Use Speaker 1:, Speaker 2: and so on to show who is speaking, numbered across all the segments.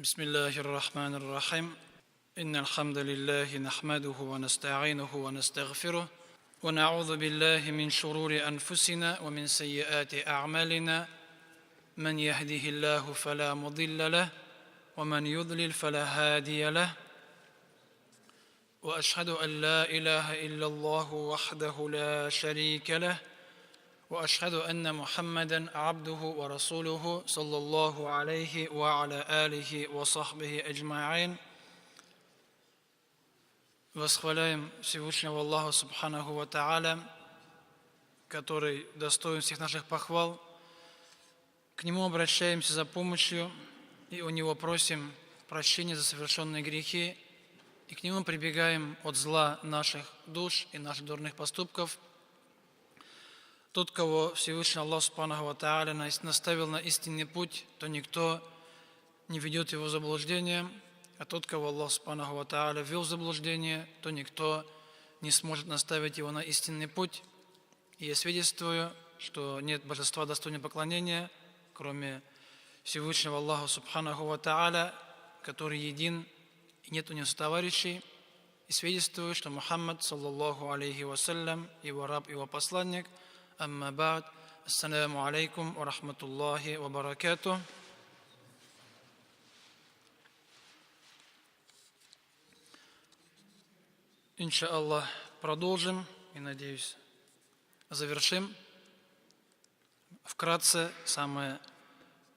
Speaker 1: بسم الله الرحمن الرحيم إن الحمد لله نحمده ونستعينه ونستغفره ونعوذ بالله من شرور أنفسنا ومن سيئات أعمالنا من يهده الله فلا مضل له ومن يضلل فلا هادي له وأشهد أن لا إله إلا الله وحده لا شريك له وأشهد أن محمدا عبده ورسوله صلى الله عليه وعلى آله وصحبه أجمعين. Восхваляем Всевышнего Аллаха Субханаху ва Тааля, который достоин всех наших похвал. К Нему обращаемся за помощью и у Него просим прощения за совершенные грехи, и к Нему прибегаем от зла наших душ и наших дурных поступков. Тот, кого Всевышний Аллах Субханаху ва Тааля наставил на истинный путь, то никто не ведет его в заблуждение, а тот, кого Аллах Субханаху ва Тааля ввел в заблуждение, то никто не сможет наставить его на истинный путь. И я свидетельствую, что нет божества достойного поклонения, кроме Всевышнего Аллаха Субханаху ва Тааля, который един, и нет у него товарищей. И свидетельствую, что Мухаммад, саллаллаху алейхи вассалям, его раб, его посланник. Амма ба'д. Ассаляму алейкум ва рахматуллахи ва баракатух. Иншааллах, продолжим и, надеюсь, завершим вкратце самое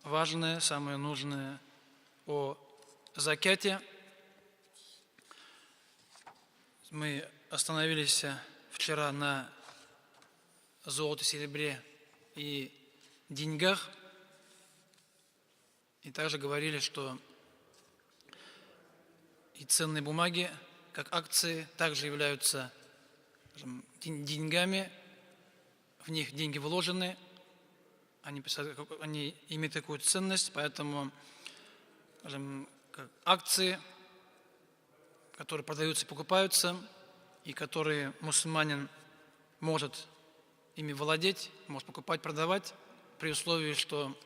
Speaker 1: важное, самое нужное о закате. Мы остановились вчера на золоте, серебре и деньгах. И также говорили, что и ценные бумаги, как акции, также являются деньгами. В них деньги вложены, они имеют такую ценность, поэтому как акции, которые продаются и покупаются, и которые мусульманин может ими владеть, может покупать, продавать, при условии, что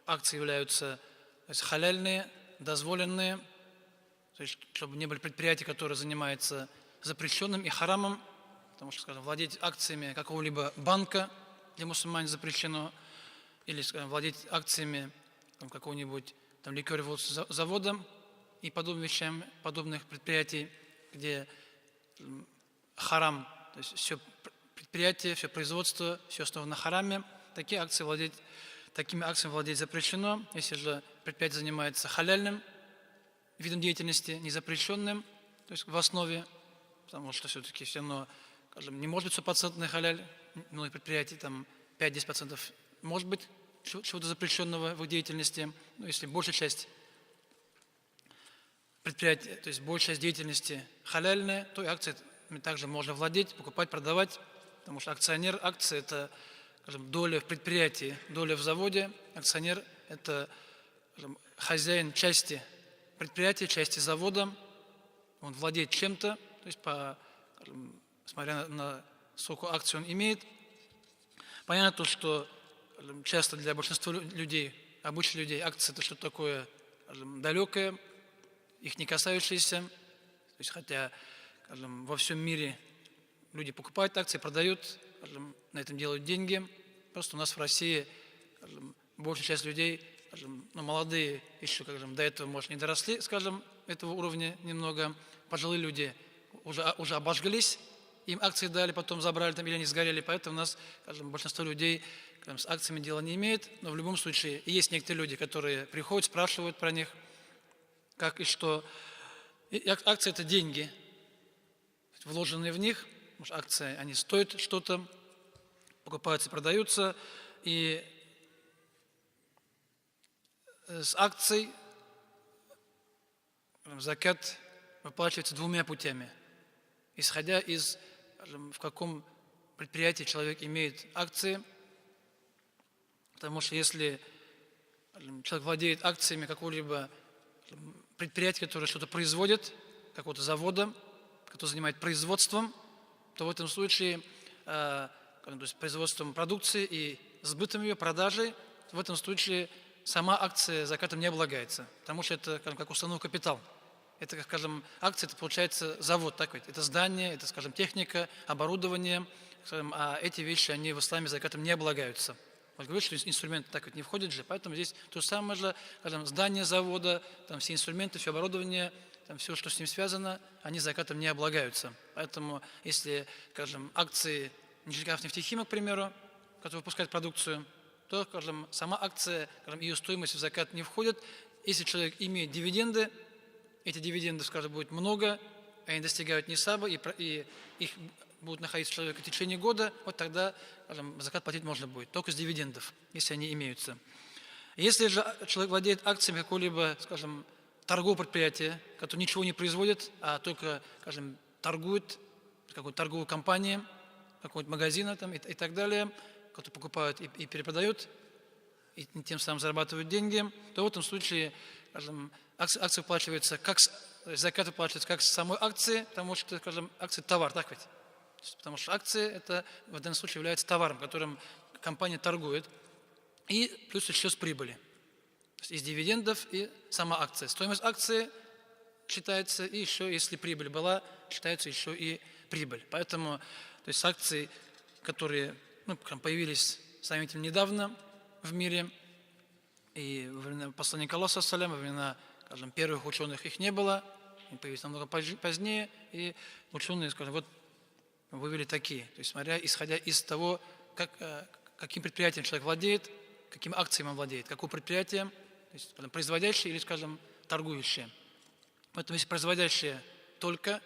Speaker 1: акции являются халяльные, дозволенные, то есть, чтобы не были предприятия, которые занимаются запрещенным и харамом, потому что, скажем, владеть акциями какого-либо банка для мусульман запрещено, или, скажем, владеть акциями какого-нибудь ликерного завода и подобным вещам, подобных предприятий, где харам, то есть все предприятие, все производство, все основано на хараме, такими акциями владеть запрещено. Если же предприятие занимается халяльным видом деятельности, незапрещенным, то есть в основе, потому что все-таки все равно, скажем, не может быть 100% халяль, многие предприятия, 5-10% может быть чего-то запрещенного в их деятельности, но если большая часть предприятия, то есть большая часть деятельности халяльная, то и акции также можно владеть, покупать, продавать, потому что акция это, скажем, доля в предприятии, доля в заводе, акционер это, скажем, хозяин части предприятия, части завода, он владеет чем-то, то есть смотря на сколько акций он имеет. Понятно, что часто для большинства людей, обычных людей, акции это что-то такое далекое, их не касающееся, то есть хотя во всем мире люди покупают акции, продают, на этом делают деньги. Просто у нас в России большая часть людей, молодые еще, до этого, может, не доросли, этого уровня немного. Пожилые люди уже обожглись, им акции дали, потом забрали или они сгорели. Поэтому у нас, большинство людей с акциями дела не имеет. Но в любом случае есть некоторые люди, которые приходят, спрашивают про них, как и что. Акции – это деньги, вложенные в них. Потому что акции, они стоят что-то, покупаются, продаются. И с акций закат выплачивается двумя путями. Исходя из, в каком предприятии человек имеет акции. Потому что если человек владеет акциями какого-либо предприятия, которое что-то производит, какого-то завода, который занимается производством, то в этом случае, то есть производством продукции и сбытом ее, продажей, в этом случае сама акция закатом не облагается, потому что это как установка капитал. Это, как скажем, акция, это получается завод, так ведь? Это здание, это, скажем, техника, оборудование, скажем, а эти вещи, они в исламе закатом не облагаются. Вот говорит, что инструменты так вот не входят же, поэтому здесь то же самое же, скажем, здание завода, там все инструменты, все оборудование, там все, что с ним связано, они закатом не облагаются. Поэтому, если, скажем, акции Нижегородского нефтехима, к примеру, который выпускает продукцию, то, скажем, сама акция, скажем, ее стоимость в закат не входит. Если человек имеет дивиденды, эти дивиденды, скажем, будет много, они достигают нисаба, и их будут находиться человек в течение года, вот тогда, скажем, закат платить можно будет, только с дивидендов, если они имеются. Если же человек владеет акциями какого-либо, скажем, торгового предприятия, которое ничего не производит, а только, скажем, торгует, какой-то торговой компании, какого-то магазина там, и так далее, который покупают и перепродают, и тем самым зарабатывают деньги, то в этом случае, скажем, акция выплачивается как закат выплачивается как с самой акции, потому что, скажем, акция – товар, так ведь? Потому что акции – это в данном случае является товаром, которым компания торгует, и плюс еще с прибыли. То есть из дивидендов и сама акция. Стоимость акции считается, и еще, если прибыль была, считается еще и прибыль. Поэтому, то есть акции, которые появились сравнительно недавно в мире, и во времена посланника Аллаха, во времена, скажем, первых ученых их не было, они появились намного позднее, и ученые, скажем, вот вывели такие, то есть исходя из того, каким предприятием человек владеет, каким акциями он владеет, какое предприятие, то есть, скажем, производящее или, скажем, торгующее. Поэтому если производящее только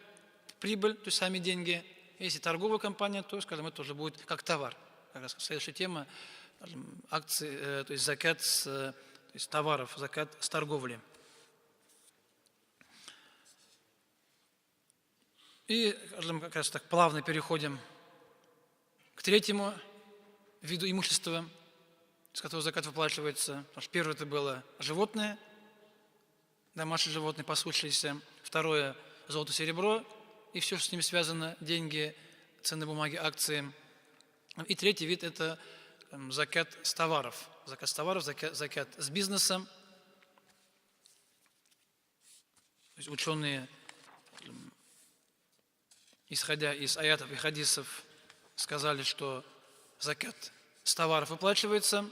Speaker 1: прибыль, то есть сами деньги, если торговая компания, то, скажем, это уже будет как товар. Как раз следующая тема, скажем, акции, то есть закат то есть товаров, закат с торговли. И, скажем, как раз так плавно переходим к третьему виду имущества, с которого закат выплачивается. Потому что первое это было животные, домашние животные, пасущиеся. Второе – золото, серебро и все, что с ними связано, деньги, ценные бумаги, акции. И третий вид – это закат с товаров. Закат с товаров, закат с бизнесом. То есть ученые, исходя из аятов и хадисов, сказали, что закат с товаров выплачивается,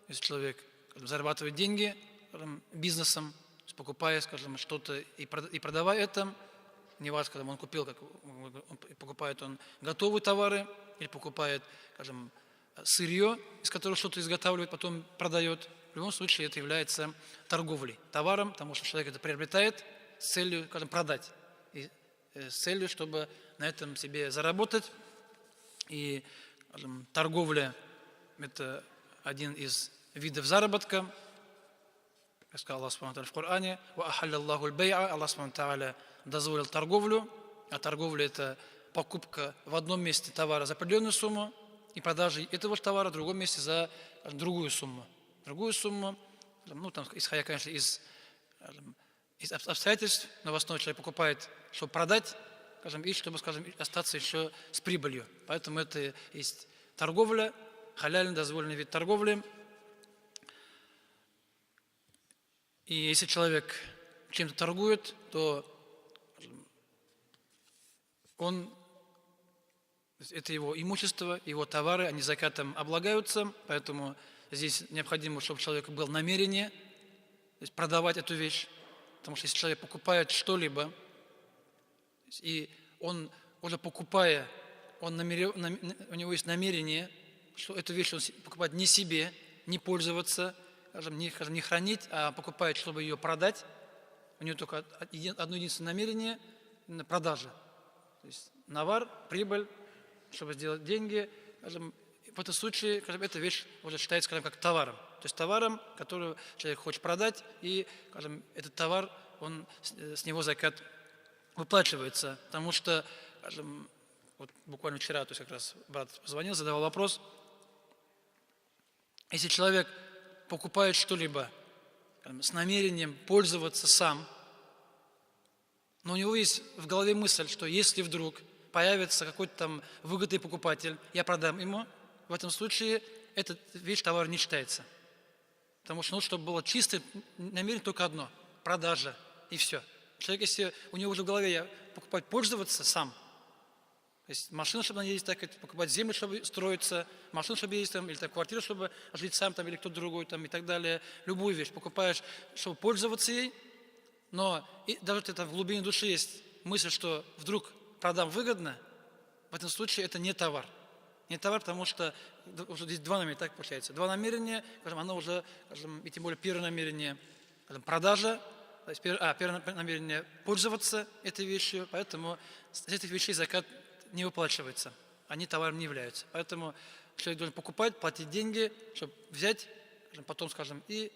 Speaker 1: если человек зарабатывает деньги бизнесом, покупая, скажем, что-то и продавая это, не важно, когда он купил, покупает он готовые товары или покупает, скажем, сырье, из которого что-то изготавливает, потом продает. В любом случае это является торговлей товаром, потому что человек это приобретает с целью, скажем, продать, и с целью, чтобы на этом себе заработать. И, скажем, торговля – это один из видов заработка. Как сказал Аллах Субхану ва Тааля в Коране: «Ва ахалля Аллаху аль-бай'a», Аллах Субхану ва Тааля дозволил торговлю, а торговля – это покупка в одном месте товара за определенную сумму и продажа этого же товара в другом месте за другую сумму. Другую сумму, там, исходя, конечно, из обстоятельств, но в основном человек покупает, чтобы продать, скажем, и чтобы, скажем, остаться еще с прибылью. Поэтому это есть торговля, халяльный, дозволенный вид торговли. И если человек чем-то торгует, то это его имущество, его товары, они закатом облагаются, поэтому здесь необходимо, чтобы у человека было намерение, то есть продавать эту вещь, потому что если человек покупает что-либо, и он уже покупая, у него есть намерение, что эту вещь он покупает не себе, не пользоваться, не хранить, а покупает, чтобы ее продать, у него только одно единственное намерение – продажа. То есть навар, прибыль, чтобы сделать деньги. В этом случае, эта вещь уже считается, как товаром. То есть товаром, который человек хочет продать, и, этот товар, с него закат выплачивается. Потому что, вот буквально вчера, то есть как раз брат позвонил, задавал вопрос, если человек покупает что-либо с намерением пользоваться сам, но у него есть в голове мысль, что если вдруг появится какой-то там выгодный покупатель, я продам ему, в этом случае эта вещь, товар не считается. Потому что, чтобы было чистое намерение только одно – продажа, и все. Человек, если у него уже в голове покупать, пользоваться сам, то есть машина, чтобы на ней ездить, так, покупать землю, чтобы строиться, машину, чтобы ездить, там, или там, квартиру, чтобы жить сам, там, или кто-то другой, там, и так далее. Любую вещь покупаешь, чтобы пользоваться ей, но даже это в глубине души есть мысль, что вдруг продам выгодно, в этом случае это не товар. Не товар, потому что уже здесь два намерения, так получается. Два намерения, скажем, оно уже, скажем, и тем более первое намерение, скажем, продажа, то есть первое намерение пользоваться этой вещью, поэтому с этих вещей закат не выплачивается, они товаром не являются. Поэтому человек должен покупать, платить деньги, чтобы взять, скажем, потом, скажем, и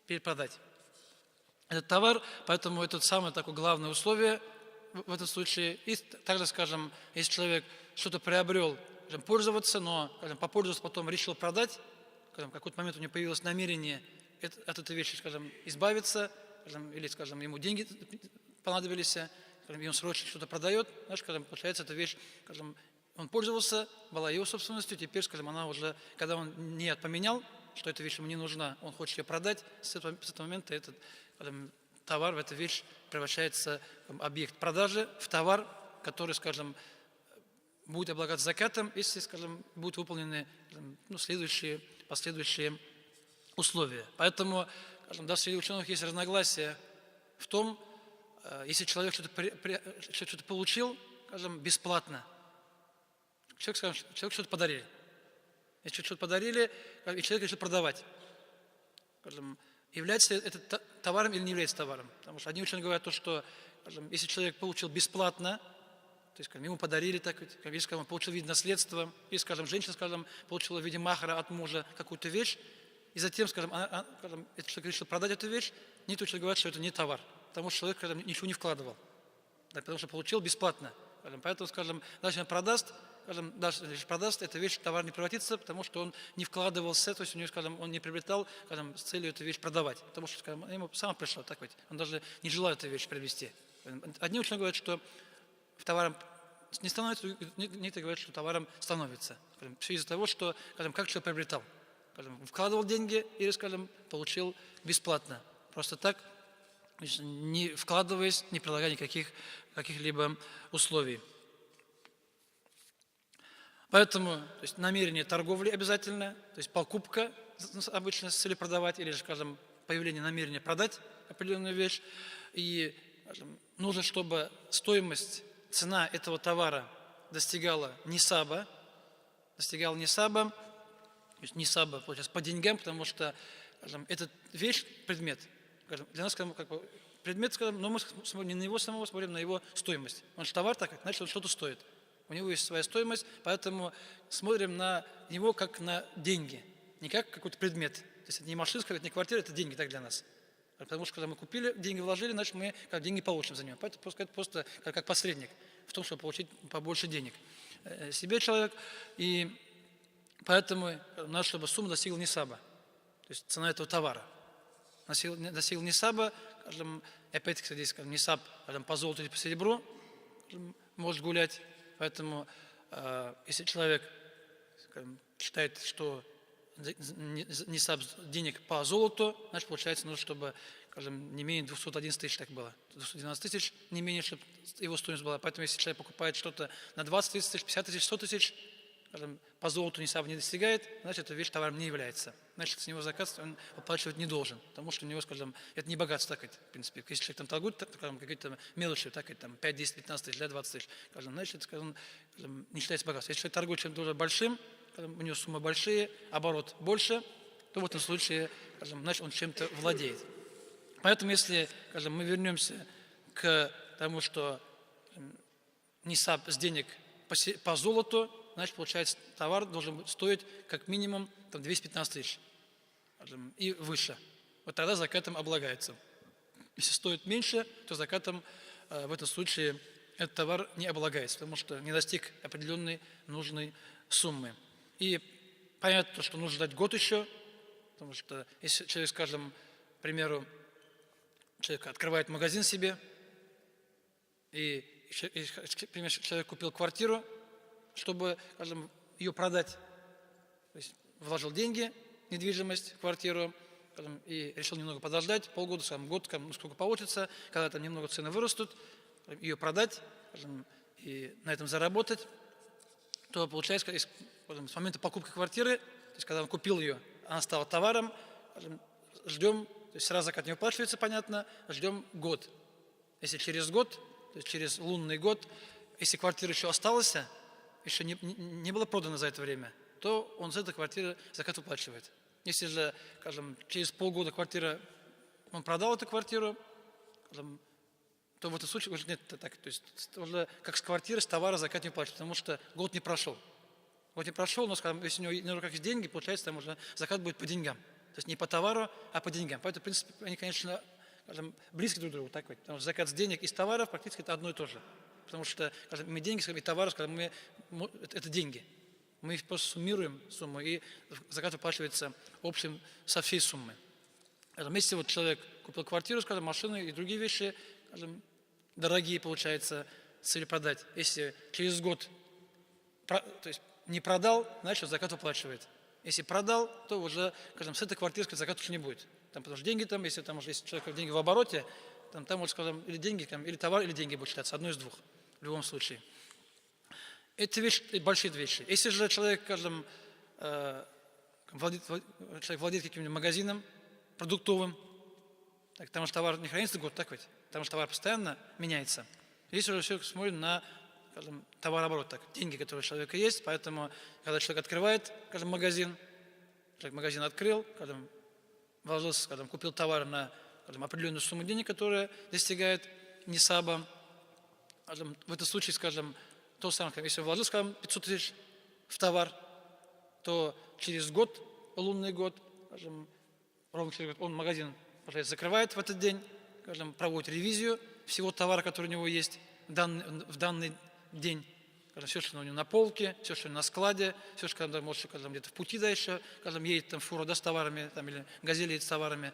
Speaker 1: перепродать этот товар, поэтому это самое такое главное условие в этом случае. И также, скажем, если человек что-то приобрел, скажем, пользоваться, но, скажем, попользоваться, потом решил продать, скажем, в какой-то момент у него появилось намерение от этой вещи, скажем, избавиться, скажем, или, скажем, ему деньги понадобились, скажем, и он срочно что-то продает, знаешь, скажем, получается, эта вещь, скажем, он пользовался, была его собственностью, теперь, скажем, она уже, когда он не поменял, что эта вещь ему не нужна, он хочет ее продать, с этого момента этот, скажем, товар, эта вещь превращается в объект продажи, в товар, который, скажем, будет облагаться закатом, если, скажем, будут выполнены, скажем, следующие, последующие условия. Поэтому, скажем, даже среди ученых есть разногласия в том, если человек что-то получил, скажем, бесплатно, человек что-то подарили. Если что-то подарили, и человек решил продавать, скажем, является ли это товаром или не является товаром. Потому что одни ученые говорят то, что, скажем, если человек получил бесплатно, то есть, скажем, ему подарили, так, как если, скажем, получил в виде наследства, или, скажем, женщина, скажем, получила в виде махара от мужа какую-то вещь, и затем, скажем, этот человек решил продать эту вещь, некоторые ученые говорят, что это не товар, потому что человек, скажем, ничего не вкладывал, да, потому что получил бесплатно. Скажем, поэтому, скажем, даже он продаст, скажем, даже если продаст, эта вещь в товар не превратится, потому что он не вкладывался, то есть у него, скажем, он не приобретал, скажем, с целью эту вещь продавать, потому что, скажем, ему сама пришла, так ведь, он даже не желал эту вещь приобрести. Одни ученые говорят, что товаром не становится, некоторые говорят, что товаром становится. Скажем, все из-за того, что, скажем, как человек приобретал. Скажем, вкладывал деньги или, скажем, получил бесплатно. Просто так, не вкладываясь, не прилагая каких-либо условий. Поэтому то есть, намерение торговли обязательно, то есть покупка обычно с целью продавать, или, скажем, появление намерения продать определенную вещь. И, скажем, нужно, чтобы стоимость, цена этого товара достигала нисаба, то есть нисаба, получается, по деньгам, потому что, скажем, этот вещь, предмет, скажем, для нас, скажем, как бы, предмет, скажем, но мы смотрим не на его самого, смотрим на его стоимость. Он же товар, так, значит, он что-то стоит. У него есть своя стоимость, поэтому смотрим на него как на деньги, не как какой-то предмет. То есть это не машина, это не квартира, это деньги так для нас. Потому что когда мы купили, деньги вложили, значит мы как деньги получим за него. Поэтому это просто как посредник в том, чтобы получить побольше денег себе человек. И поэтому надо, чтобы сумма достигла нисаба, то есть цена этого товара. Достигла нисаба, скажем, опять-таки здесь, скажем, нисаб, скажем, по золоту или по серебру, скажем, может гулять. Поэтому, если человек, скажем, считает, что нисаб денег по золоту, значит, получается, нужно, чтобы, скажем, не менее 211 тысяч так было. 212 тысяч не менее, чтобы его стоимость была. Поэтому, если человек покупает что-то на 20 тысяч, 50 тысяч, 100 тысяч, скажем, по золоту нисаб не достигает, значит, эта вещь товаром не является. Значит, с него заказ он оплачивать не должен, потому что у него, скажем, это не богатство, так, в принципе. Если человек там торгует, скажем, какие-то мелочи, так, там 5, 10, 15 тысяч, 20 тысяч, скажем, значит, скажем, не считается богатством. Если человек торгует чем-то уже большим, скажем, у него суммы большие, оборот больше, то в этом случае, скажем, значит, он чем-то владеет. Поэтому, если, скажем, мы вернемся к тому, что нисаб с денег по золоту, значит, получается, товар должен стоить как минимум там, 215 тысяч и выше. Вот тогда закатом облагается. Если стоит меньше, то закатом в этом случае этот товар не облагается, потому что не достиг определенной нужной суммы. И понятно, что нужно ждать год еще, потому что если человек, скажем, к примеру, человек открывает магазин себе, и человек купил квартиру, чтобы, скажем, ее продать, то есть вложил деньги, недвижимость, квартиру, скажем, и решил немного подождать, полгода, скажем, год, скажем, ну, сколько получится, когда там немного цены вырастут, ее продать, скажем, и на этом заработать, то получается, скажем, с момента покупки квартиры, то есть когда он купил ее, она стала товаром, скажем, ждем, то есть сразу закат не выплачивается, понятно, ждем год. Если через год, то есть через лунный год, если квартира еще осталась, еще не было продано за это время, то он за эту квартиру закат выплачивает. Если же, скажем, через полгода он продал эту квартиру, скажем, то в этом случае уже нет так. То есть уже как с квартиры, с товара закат не выплачивает, потому что год не прошел. Год не прошел, но, скажем, если у него на руках есть деньги, получается, там уже закат будет по деньгам. То есть не по товару, а по деньгам. Поэтому, в принципе, они, конечно, скажем, близки друг к другу. Так вот, потому что закат с денег и с товаров практически это одно и то же. Потому что, скажем, мы деньги, скажем, и товары, скажем, это деньги. Мы их просто суммируем сумму, и закат выплачивается общим со всей суммы. Если вот человек купил квартиру, скажем, машину и другие вещи, скажем, дорогие, получается, с целью продать. Если через год то есть не продал, значит, закат выплачивает. Если продал, то уже, скажем, с этой квартиры закат уже не будет. Там, потому что деньги там, если там уже есть человек деньги в обороте, там может, скажем, или деньги, там, или товар, или деньги будут считаться, одно из двух, в любом случае. Это большие вещи. Если же человек, скажем, владеет каким-нибудь магазином продуктовым, так, там же товар не хранится год, так ведь? Там же товар постоянно меняется. Здесь уже все смотрит на, скажем, товарооборот, так, деньги, которые у человека есть, поэтому, когда человек открывает, скажем, магазин открыл, скажем, вложился, скажем, купил товар на, скажем, определенную сумму денег, которая достигает нисаба, скажем, в этом случае, скажем, то самое, если вложил, скажем, 500 тысяч в товар, то через год, лунный год, скажем, ровно через год, он магазин закрывает в этот день, скажем, проводит ревизию всего товара, который у него есть в данный день, скажем, все, что у него на полке, все, что на складе, все, что может, скажем, где-то в пути дальше, скажем, едет там фура, да, с товарами, там, или газель едет с товарами,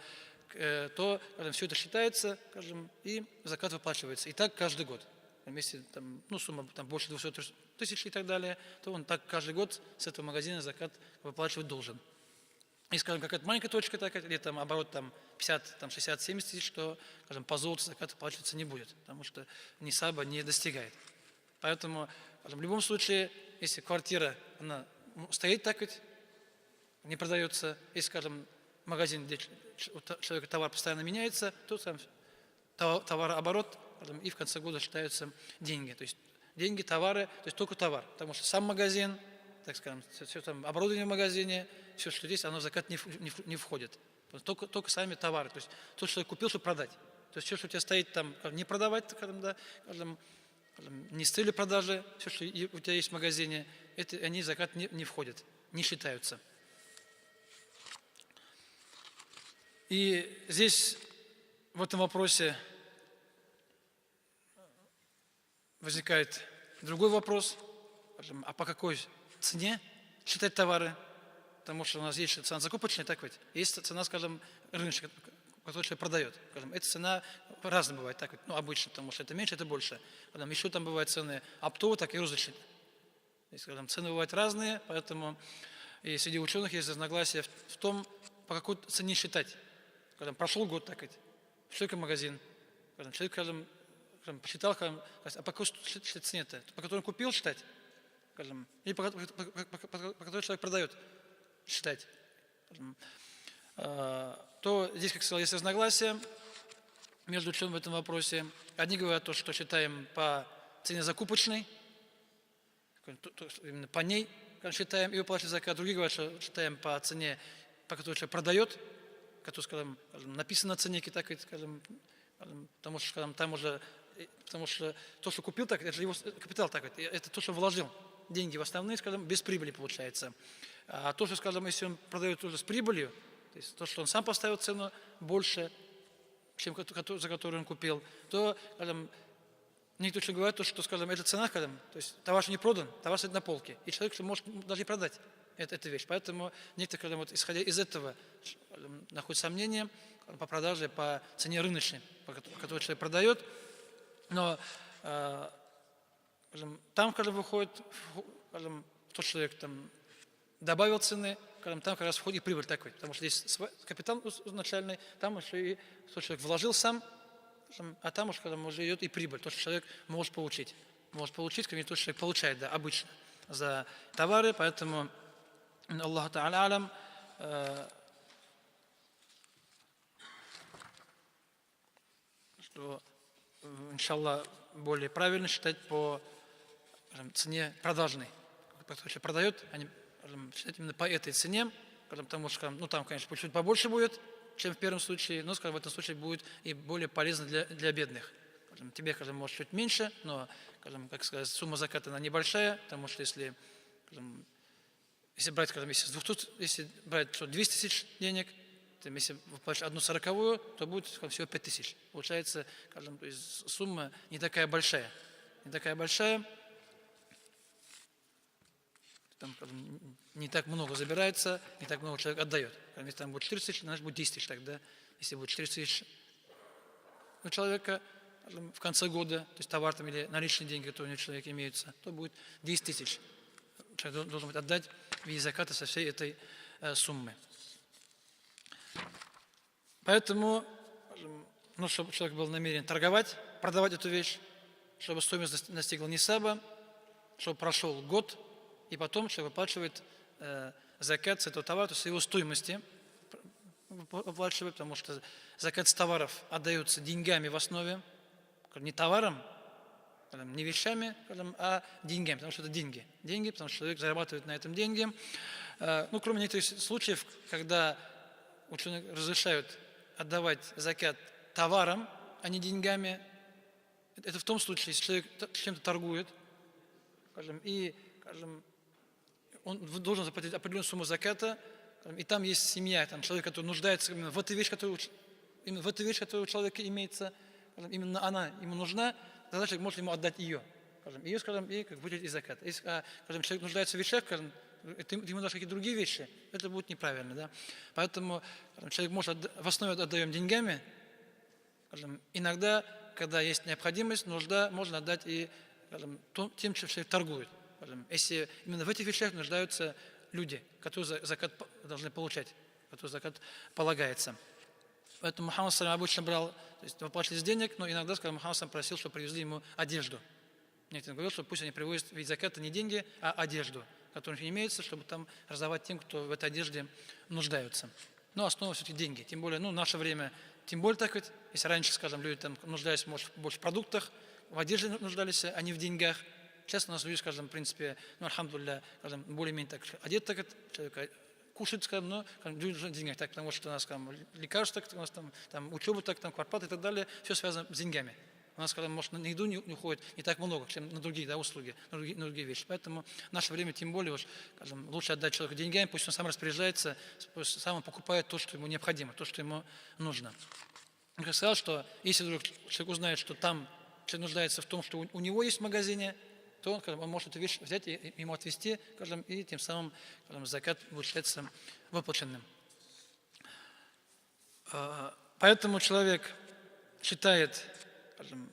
Speaker 1: то, скажем, все это считается, скажем, и закат выплачивается. И так каждый год. Если там, ну, сумма там, больше 200 тысяч и так далее, то он так каждый год с этого магазина закат выплачивать должен. И, скажем, какая-то маленькая точка такая, или там оборот там, 50, там, 60, 70 тысяч, то, скажем, по золоту закат выплачиваться не будет, потому что нисаба не достигает. Поэтому, скажем, в любом случае, если квартира, она стоит так ведь, не продается, если, скажем, магазин, где у человека товар постоянно меняется, то сам товарооборот, и в конце года считаются деньги. То есть деньги, товары, то есть только товар. Потому что сам магазин, так скажем, все там оборудование в магазине, все, что есть, оно в закат не входит. Только сами товары. То есть то, что я купил, чтобы продать. То есть все, что у тебя стоит там, не продавать, скажем, да, скажем, не с целью продажи, все, что у тебя есть в магазине, они в закат не входят, не считаются. И здесь в этом вопросе возникает другой вопрос, а по какой цене считать товары? Потому что у нас есть цена закупочная, так ведь? Есть цена, скажем, рыночная, которую человек продает. Скажем, эта цена разная бывает, так ведь? Ну, обычно, потому что это меньше, это больше. Потом еще там бывают цены оптовые, так и розничные. Скажем, цены бывают разные, поэтому и среди ученых есть разногласия в том, по какой цене считать. Скажем, прошел год, так ведь? Человек в магазин. Скажем, человек, скажем, посчитал, а по какой цене-то? По которой он купил считать? Скажем, или по которой человек продает считать? Скажем, то здесь, как сказал, есть разногласия между учеными в этом вопросе. Одни говорят то, что считаем по цене закупочной, именно по ней считаем и выплачиваем закат. Другие говорят, что считаем по цене, по которой человек продает, которая, скажем, написано на ценнике, так ведь, скажем, потому что, скажем, там уже, потому что то, что купил, так, это же его капитал, так ведь, это то, что вложил. Деньги в основные, скажем, без прибыли получается. А то, что, скажем, если он продает уже с прибылью, то есть то, что он сам поставил цену больше, чем за которую он купил, то, скажем, некоторые очень говорят, что, скажем, эта цена, скажем, то есть товар же не продан, товар стоит на полке, и человек может даже не продать эту вещь. Поэтому некоторые, скажем, вот, исходя из этого, находят сомнения по продаже, по цене рыночной, по которой человек продает. Но скажем, там, скажем, выходит, скажем, тот человек там добавил цены, скажем, там как раз входит и прибыль такой, потому что здесь капитал начальный, там еще и что человек вложил сам, а там уж когда уже идет и прибыль, то, что человек может получить, как не то, что человек получает, да, обычно за товары, поэтому Аллаху Та'аля алям, что, иншаллах, более правильно считать по, скажем, цене продажной. Кто человек продает, они, скажем, считать именно по этой цене, потому что, ну, там, конечно, чуть побольше будет, чем в первом случае, но, скажем, в этом случае будет и более полезно для бедных. Скажем, тебе, скажем, может чуть меньше, но, скажем, как сказать, сумма заката она небольшая, потому что если, скажем, если брать, скажем, если брать 200 тысяч денег, то если выплатишь 1/40, то будет, скажем, всего 5 тысяч. Получается, скажем, то есть сумма не такая большая. Там, скажем, не так много забирается, не так много человек отдает. Если там будет 4 тысячи, значит будет 10 тысяч тогда. Если будет 4 тысячи у человека, скажем, в конце года, то есть товар там или наличные деньги, которые у человека имеются, то будет 10 тысяч. Человек должен будет отдать в виде заката со всей этой суммы. Поэтому, ну, чтобы человек был намерен торговать, продавать эту вещь, чтобы стоимость достигла нисаба, чтобы прошел год, и потом человек выплачивает закат с этого товара, то есть его стоимости выплачивает, потому что закат с товаров отдается деньгами в основе, не товаром, не вещами, а деньгами, потому что это деньги. Деньги, потому что человек зарабатывает на этом деньги. Ну, кроме некоторых случаев, когда ученые разрешают отдавать закат товаром, а не деньгами, это в том случае, если человек чем-то торгует, скажем, и, скажем, он должен заплатить определенную сумму заката, и там есть семья, там человек, который нуждается именно в этой вещи, которая у человека имеется, именно она ему нужна, тогда человек может ему отдать ее. Ее, скажем, и как выделить из заката. Если, скажем, человек нуждается в вещах, скажем, ты ему дашь какие-то другие вещи, это будет неправильно. Да? Поэтому человек может, в основе отдаем деньгами, скажем, иногда, когда есть необходимость, нужда, можно отдать и, скажем, тем, чем человек торгует. Скажем, если именно в этих вещах нуждаются люди, которые закат должны получать, которые закат полагается. Поэтому Мухаммад обычно брал, то есть выплачивали из денег, но иногда, скажем, Мухаммад просил, чтобы привезли ему одежду. Некоторые говорят, что пусть они привозят в виде заката не деньги, а одежду, которая не имеется, чтобы там раздавать тем, кто в этой одежде нуждаются. Но основа все-таки деньги. Тем более, ну, в наше время, тем более так ведь, если раньше, скажем, люди там нуждались, может, больше в продуктах, в одежде нуждались, а не в деньгах. Сейчас у нас люди, скажем, в принципе, ну, альхамдулилля, скажем, более-менее так одет, так человек кушает, скажем, но люди нужны в деньгах, так, потому что у нас, скажем, лекарства, у нас там учеба, так, там квартплата и так далее, все связано с деньгами. У нас, скажем, может, на еду не уходит не так много, чем на другие, да, услуги, на другие вещи. Поэтому в наше время, тем более, уж, скажем, лучше отдать человеку деньгами, пусть он сам распоряжается, пусть сам он покупает то, что ему необходимо, то, что ему нужно. Я сказал, что если вдруг человек узнает, что там человек нуждается в том, что у него есть в магазине, то он, скажем, он может эту вещь взять и ему отвезти, скажем, и тем самым, скажем, закат будет считаться выплаченным. Поэтому человек считает, скажем,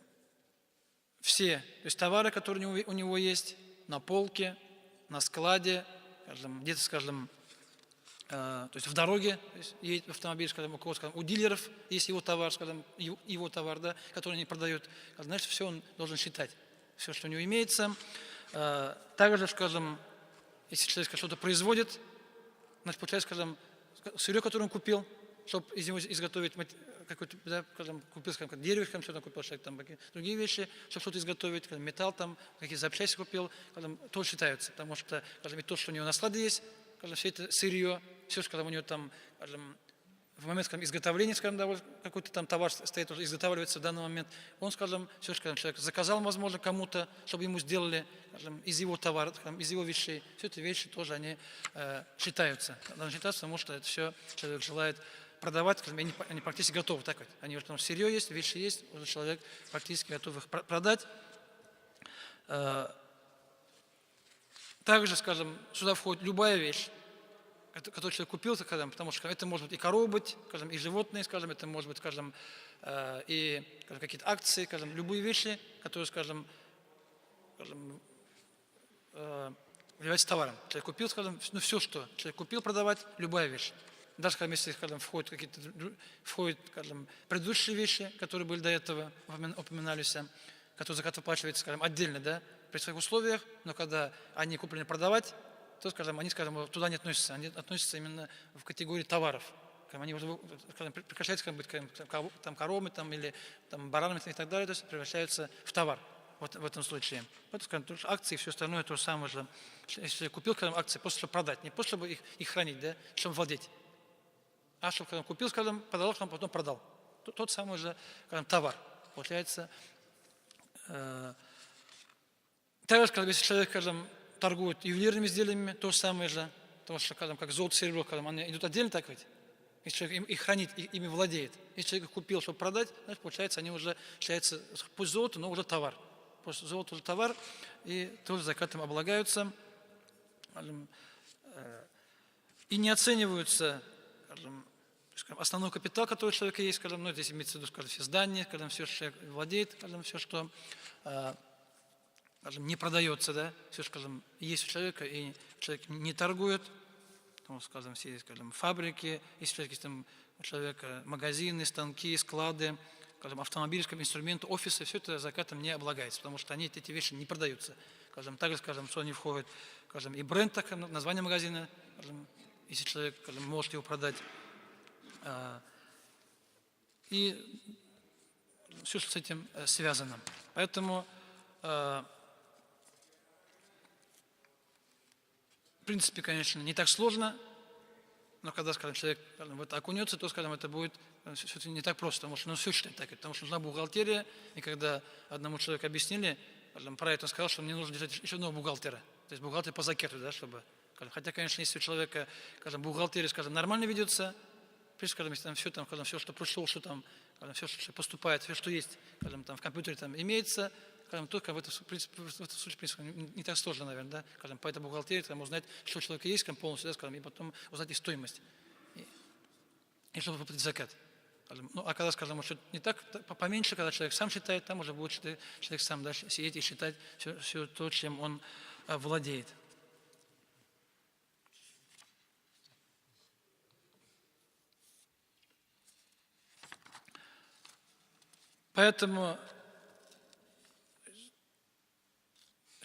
Speaker 1: все, то есть товары, которые у него есть на полке, на складе, скажем, где-то, скажем, то есть в дороге, то есть едет автомобиль, скажем, у кого, скажем, у дилеров есть его товар, скажем, его товар, да, который они продают, значит, все он должен считать, все, что у него имеется. Также, скажем, если человек что-то производит, значит, получается, скажем, сырье, которое он купил, чтобы из него изготовить какой-то, да, скажем, купил, скажем, дерево, что-то купил, человек, там, другие вещи, чтобы что-то изготовить, скажем, металл, там, какие запчасти купил, скажем, то считается, потому что, скажем, и то, что у него на складе есть, скажем, все это сырье, все, скажем, у него там, скажем, в момент, скажем, изготовления, скажем, да, какой-то там товар стоит, уже изготавливается в данный момент, он, скажем, все, скажем, человек заказал, возможно, кому-то, чтобы ему сделали, скажем, из его товара, скажем, из его вещей, все эти вещи тоже, они считаются, должны считаться, потому что это все человек желает продавать, скажем, они практически готовы, так вот, они уже там сырье есть, вещи есть, уже человек практически готов их продать. Также, скажем, сюда входит любая вещь, который человек купил, скажем, потому что это может быть и корова быть, скажем, и животные, скажем, это может быть, скажем, и какие-то акции, скажем, любые вещи, которые, скажем, является товаром. Человек купил, скажем, ну все, что человек купил, продавать, любая вещь. Даже если, скажем, входят какие-то скажем, предыдущие вещи, которые были до этого, упоминались, которые закат выплачивается, скажем, отдельно, да, при своих условиях, но когда они куплены продавать, то, скажем, они, скажем, туда не относятся, они относятся именно в категории товаров. Они уже, скажем, прекращаются, как бы, там, коровами там, или там, баранами и так далее, то есть превращаются в товар вот, в этом случае. Вот, скажем, акции и все остальное то же самое же. Если купил, скажем, акции, просто чтобы продать, не просто чтобы их хранить, да, чтобы владеть, а чтобы, когда купил, скажем, продал, потом продал. Тот самый же, скажем, товар. Получается, также, скажем, если человек, скажем, торгует ювелирными изделиями, то же самое же, потому что, скажем, как золото, серебро, скажем, они идут отдельно, так ведь? Если человек их хранит, ими владеет. Если человек их купил, чтобы продать, значит, получается, они уже считаются, пусть золото, но уже товар. Пусть золото уже товар, и тоже закатом облагаются. И не оцениваются, скажем, основной капитал, который у человека есть, скажем, ну, здесь имеется в виду, скажем, все здания, скажем, все, что человек владеет, скажем, все, что, скажем, не продается, да, все, скажем, есть у человека, и человек не торгует, скажем, все, скажем, фабрики, если человек есть там у человека магазины, станки, склады, скажем, автомобильские инструменты, офисы, все это закатом не облагается, потому что эти вещи не продаются. Скажем, также, скажем, что они входят, скажем, и бренд, так, название магазина, скажем, если человек, скажем, может его продать, и все, что с этим связано. Поэтому, в принципе, конечно, не так сложно, но когда, скажем, человек, скажем, в это окунется, то, скажем, это будет все не так просто, потому что все считать так, потому что нужна бухгалтерия, и когда одному человеку объяснили, скажем, про это, он сказал, что мне нужно держать еще одного бухгалтера, то есть бухгалтер по закету, да, чтобы, скажем, хотя, конечно, если у человека, скажем, бухгалтерия, скажем, нормально ведется, скажем, если там все, что пришло, что там, скажем, все, что поступает, все, что есть, скажем, там в компьютере там имеется, скажем, только в этом случае, в принципе, не так сложно, наверное, да, скажем, по этой бухгалтерии там узнать, что у человека есть, скажем, полностью, да, скажем, и потом узнать и стоимость, и чтобы выплатить закат. Ну, а когда, скажем, что не так, поменьше, когда человек сам считает, там уже будет человек сам дальше сидеть и считать все то, чем он владеет. Поэтому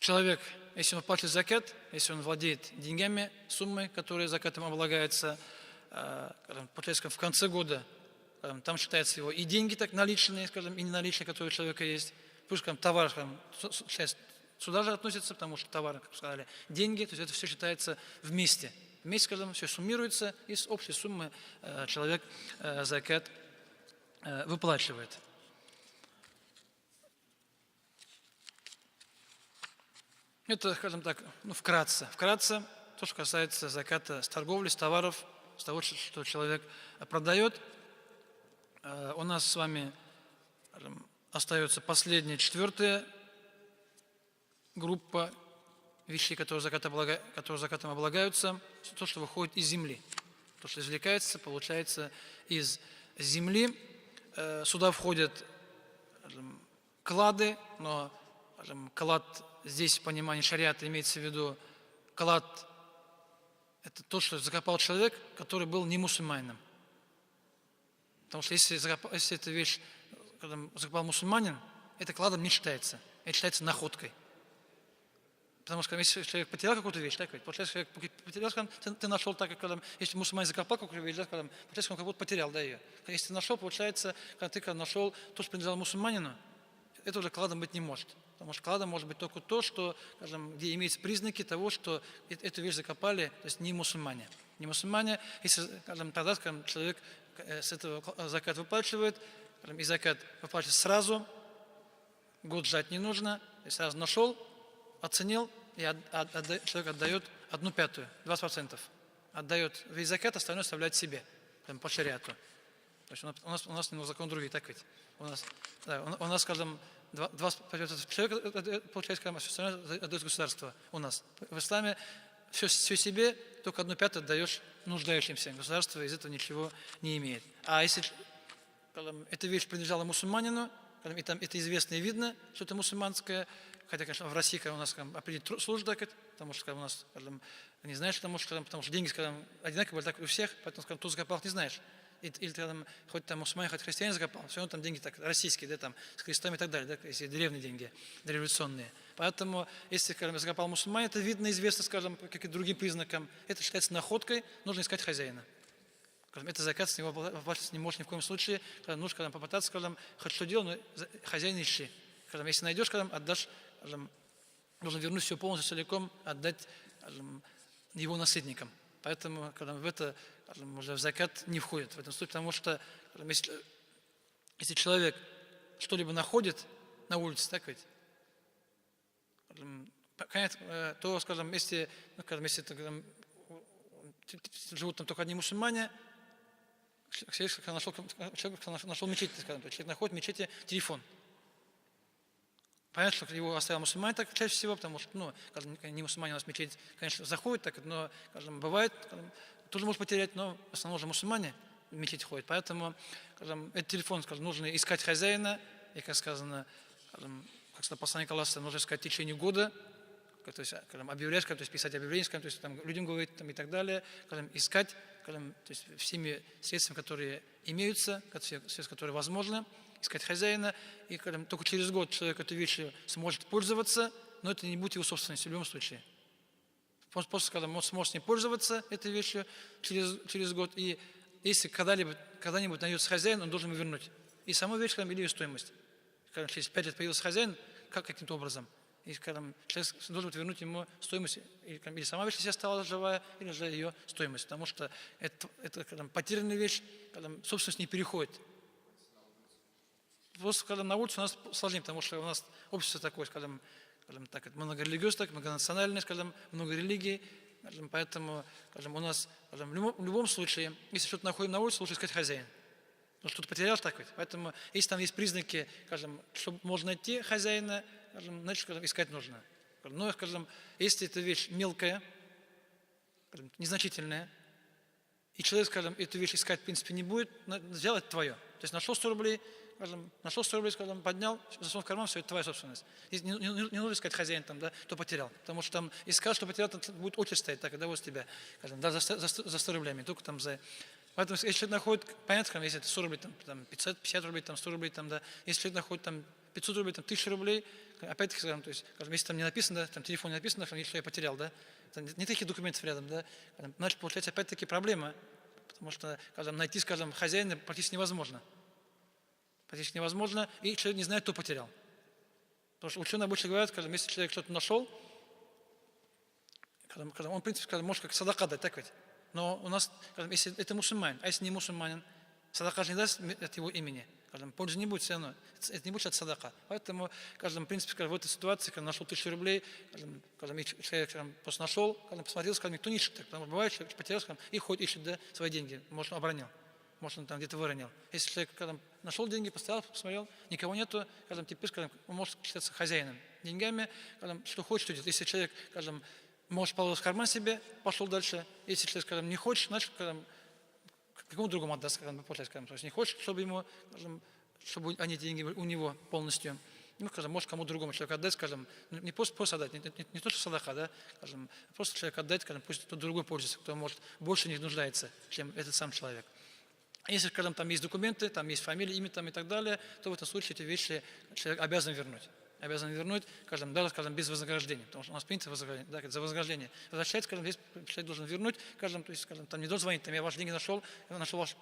Speaker 1: человек, если он платит закат, если он владеет деньгами, суммой, которые закатом облагается, получается, в конце года, там считается его и деньги так наличные, скажем, и неналичные, которые у человека есть, плюс, скажем, товар, скажем, сюда же относится, потому что товар, как сказали, деньги, то есть это все считается вместе. Вместе, скажем, все суммируется, и с общей суммы человек закат выплачивает. Это, скажем так, ну, вкратце. Вкратце, то, что касается заката с торговли, с товаров, с того, что человек продает. У нас с вами, скажем, остается последняя, четвертая группа вещей, которые закатом облагаются, то, что выходит из земли. То, что извлекается, получается из земли. Сюда входят, скажем, клады, но, скажем, клад здесь в понимании шариата имеется в виду, клад – это то, что закопал человек, который был не мусульманином. Потому что если эта вещь, когда закопал мусульманин, это кладом не считается, это считается находкой. Потому что если человек потерял какую-то вещь, так ведь, получается, человек потерял, ты нашел так, как когда, если мусульманин закопал какую-то вещь, да, получается, он как будто потерял, да, ее. Если ты нашел, получается, когда ты нашел то, что принадлежало мусульманину, это уже кладом быть не может. Потому что кладом может быть только то, что, скажем, где имеются признаки того, что эту вещь закопали, то есть не мусульмане. Не мусульмане, если, скажем, тогда, скажем, человек с этого закат выплачивает, скажем, и закат выплачивает сразу, год ждать не нужно, и сразу нашел, оценил, и человек отдает 1/5, 20%. Отдает весь закат, остальное оставляет себе, по шариату. То есть у нас немного закон другой, так ведь? У нас, скажем, 20% человек получает, скажем, все остальное отдает государство у нас. В исламе все себе, только 1/5 отдаешь нуждающимся. Государство из этого ничего не имеет. А если, скажем, эта вещь принадлежала мусульманину, и там это известно и видно, что это мусульманская, хотя, конечно, в России, когда у нас определить служба, потому что у нас, скажем, не знаешь, потому что деньги, скажем, одинаковые, так у всех, поэтому, скажем, тут закопал, не знаешь. Или ты там, хоть там мусульманин, хоть христианин закопал, все равно там деньги так российские, да, там, с крестами и так далее, да, если древние деньги, революционные. Поэтому, если, скажем, закопал мусульманин, это видно, известно, скажем, по каким-то другим признакам, это считается находкой, нужно искать хозяина. Скажем, это закат с него платить не можешь ни в коем случае, нужно, скажем, попытаться, скажем, хоть что делать, но хозяина ищи. Скажем, если найдешь, скажем, отдашь, скажем, нужно вернуть все полностью, целиком, отдать, скажем, его наследникам. Поэтому, когда в это, скажем, уже в закат не входит в этом случае, потому что, скажем, если человек что-либо находит на улице, так ведь, то, скажем, если, скажем, живут там только одни мусульмане, человек нашел мечеть, скажем, человек находит в мечети телефон. Понятно, что его оставил мусульманин так чаще всего, потому что, ну, скажем, не мусульмане у нас в мечеть, конечно, заходит, так, но, скажем, бывает, скажем, тоже может потерять, но в основном уже мусульмане в мечеть ходят. Поэтому, скажем, этот телефон, скажем, нужно искать хозяина, и, как сказано, скажем, как сказал посланник Аллаха, нужно искать в течение года, то есть, скажем, объявлять, то есть писать объявления, скажем, то есть там, людям говорить там, и так далее, скажем, искать, скажем, то есть всеми средствами, которые имеются, средства, которые возможны, искать хозяина, и, скажем, только через год человек этой вещью сможет пользоваться, но это не будет его собственностью в любом случае. После, скажем, он сможет с ней пользоваться этой вещью через год, и если когда-нибудь найдется хозяин, он должен ему вернуть. И саму вещь, скажем, или ее стоимость. Скажем, через 5 лет появился хозяин, каким-то образом. И, скажем, человек должен вернуть ему стоимость, или сама вещь, если осталась живая, или же ее стоимость. Потому что это скажем, потерянная вещь, скажем, собственность не переходит. Просто, когда на улице у нас сложнее, потому что у нас общество такое, скажем так, многорелигиозное, многонациональное, скажем, много религий, скажем, поэтому, скажем, у нас, скажем, в любом случае, если что-то находим на улице, лучше искать хозяина. Потому что что-то потерял, так ведь. Поэтому, если там есть признаки, скажем, что можно найти хозяина, скажем, значит, скажем, искать нужно. Но, скажем, если эта вещь мелкая, скажем, незначительная, и человек, скажем, эту вещь искать, в принципе, не будет, взял это твое. То есть нашел 100 рублей, скажем, поднял, засунул в карман, все, это твоя собственность. Не нужно искать хозяин там, да, кто потерял. Потому что там, если скажешь, что потерял, там будет очередь стоять, так, да, вот с тебя, скажем, да, за 100 рублями, только там за... Поэтому, если человек находит, понятно, если это 100 рублей, там 50 рублей, там 100 рублей, там, да, если человек находит там 500 рублей, там 1000 рублей, опять-таки, скажем, то есть, скажем, если там не написано, да, там телефон не написано, что я потерял, да, нет таких документов рядом, да, значит, получается опять-таки проблема, потому что, скажем, найти, скажем, хозяина практически невозможно. Практически невозможно, и человек не знает, кто потерял. Потому что ученые обычно говорят, скажем, если человек что-то нашел, он, в принципе, скажем, может как садака дать, так ведь. Но у нас, скажем, если это мусульманин, а если не мусульманин, садака же не даст от его имени. Скажем, пользы не будет все равно. Это не будет от садака. Поэтому, скажем, в принципе, скажем, в этой ситуации, когда нашел 1000 рублей, скажем, человек, скажем, просто нашел, скажем, посмотрел, скажем, никто не ищет. Так, потому что бывает, человек потерял, скажем, и ходит, ищет, да, свои деньги. Может, он обронил. Может, он там где-то выронил. Если человек, скажем, нашел деньги, поставил, посмотрел, никого нету, скажем, теперь, скажем, он может считаться хозяином деньгами, скажем, что хочет, что делать. Если человек, скажем, может, положил в карман себе, пошел дальше. Если человек, скажем, не хочет, значит, скажем, какому другому отдаст, скажем, после, скажем, то есть не хочет, чтобы ему, скажем, чтобы они деньги были у него полностью. Ну, скажем, может, кому другому человеку отдать, скажем, не просто отдать, не то, что садака, да, скажем, просто человек отдать, скажем, пусть кто-то другой пользуется, кто, может, больше не нуждается, чем этот сам человек. Если, скажем, там есть документы, там есть фамилия, имя там и так далее, то в этом случае эти вещи человек обязан вернуть. Обязан вернуть, скажем, даже, скажем, без вознаграждения. Потому что у нас принцип вознаграждения, да, за вознаграждение. Возвращать, скажем, весь человек должен вернуть, скажем, то есть, скажем, там не должен звонить, там я ваши деньги нашел, я нашел ваш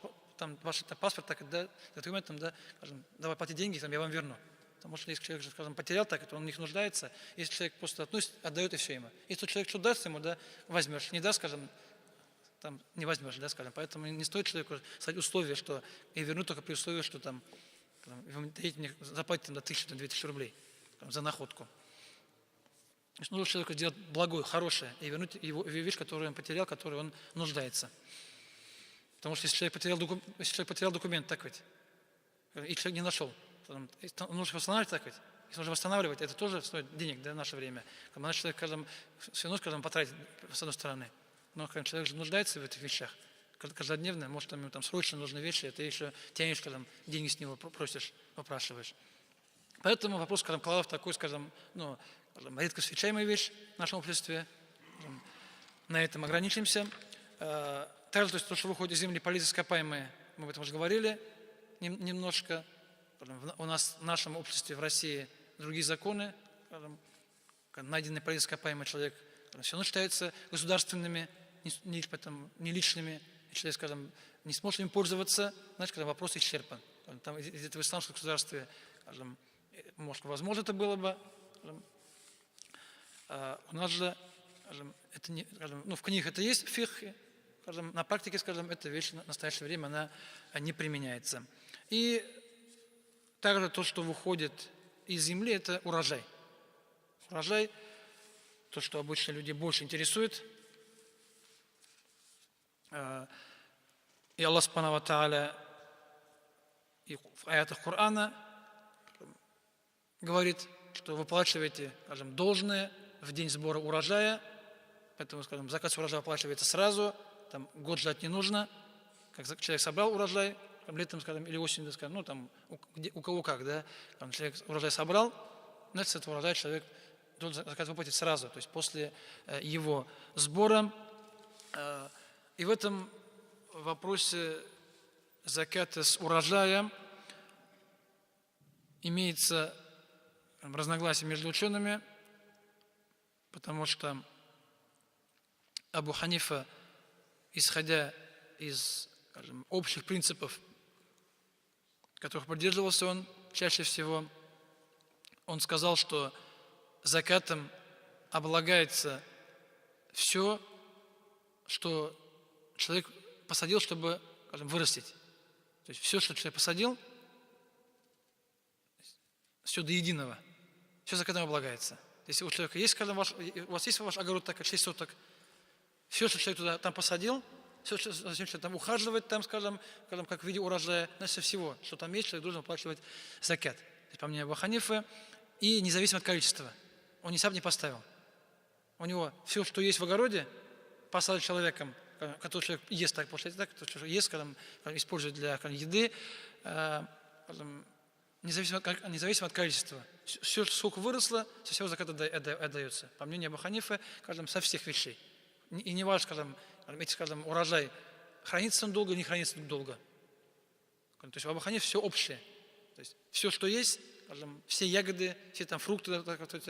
Speaker 1: паспорт, так, да, документ, там, да, скажем, давай плати деньги, там, я вам верну. Потому что если человек, скажем, потерял, так, то он в них нуждается. Если человек просто относит, отдает и все ему. Если человек что даст ему, да, возьмешь. Не даст, скажем, там не возьмешь, да, скажем. Поэтому не стоит человеку ставить условия, что я верну только при условии, что там вы даете мне заплатить до 1000-2000 рублей там, за находку. То есть нужно человеку сделать благое, хорошее и вернуть его вещь, которую он потерял, которой он нуждается. Потому что если человек потерял документ, так ведь, и человек не нашел, нужно восстанавливать, так ведь. Если нужно восстанавливать, это тоже стоит денег, да, в наше время. Когда человек, скажем, все равно, скажем, потратит, с одной стороны. Но когда человек же нуждается в этих вещах, каждодневно, может, ему там срочно нужны вещи, ты еще тянешь, скажем, деньги с него просишь, выпрашиваешь. Поэтому вопрос, скажем, кладов такой, скажем, ну, редко встречаемая вещь в нашем обществе. На этом ограничимся. Также то есть, то, что выходит из земли полезные ископаемые, мы об этом уже говорили немножко. У нас в нашем обществе в России другие законы. Найденный полезный ископаемый человек все равно считается государственными, не личными. И человек, скажем, не сможет им пользоваться, значит, когда вопрос исчерпан. Там, где-то в исламском государстве, скажем, может, возможно, это было бы. Скажем, у нас же, скажем, это не, скажем, в книгах это есть, в фихе, скажем, на практике, скажем, эта вещь в настоящее время она не применяется. И также то, что выходит из земли, это урожай. Урожай, то, что обычно людей больше интересует. И Аллах Субхану ва Тааля и в аятах Корана говорит, что выплачиваете, скажем, должное в день сбора урожая, поэтому, скажем, закат с урожая выплачивается сразу, там год ждать не нужно, как человек собрал урожай, там, летом, скажем, или осенью, скажем, там, у кого как, да, там, человек урожай собрал, значит, с этого урожая человек должен закат выплатить сразу, то есть после его сбора. И в этом вопросе заката с урожая имеется разногласие между учеными, потому что Абу Ханифа, исходя из, скажем, общих принципов, которых придерживался он чаще всего, он сказал, что закатом облагается все, что человек посадил, чтобы, скажем, вырастить. То есть все, что человек посадил, все до единого, все закатом облагается. Если у человека есть, скажем, у вас есть ваш огород, так как 6 соток, все, что человек туда там посадил, все, что человек там ухаживает, там, скажем, как в виде урожая, значит, всего, что там есть, человек должен оплачивать закат. То есть, по мнению Абу Ханифы, и независимо от количества. Он ни сам не поставил. У него все, что есть в огороде, посадить человеком, который человек ест, так получается, так, который человек ест, скажем, использует для еды, независимо от количества. Все, сколько выросло, со всего заката отдается. По мнению Абу Ханифы, скажем, со всех вещей. И не важно, скажем, урожай, хранится он долго, не хранится долго. То есть в Абу Ханифе все общее. То есть все, что есть, скажем, все ягоды, все там фрукты,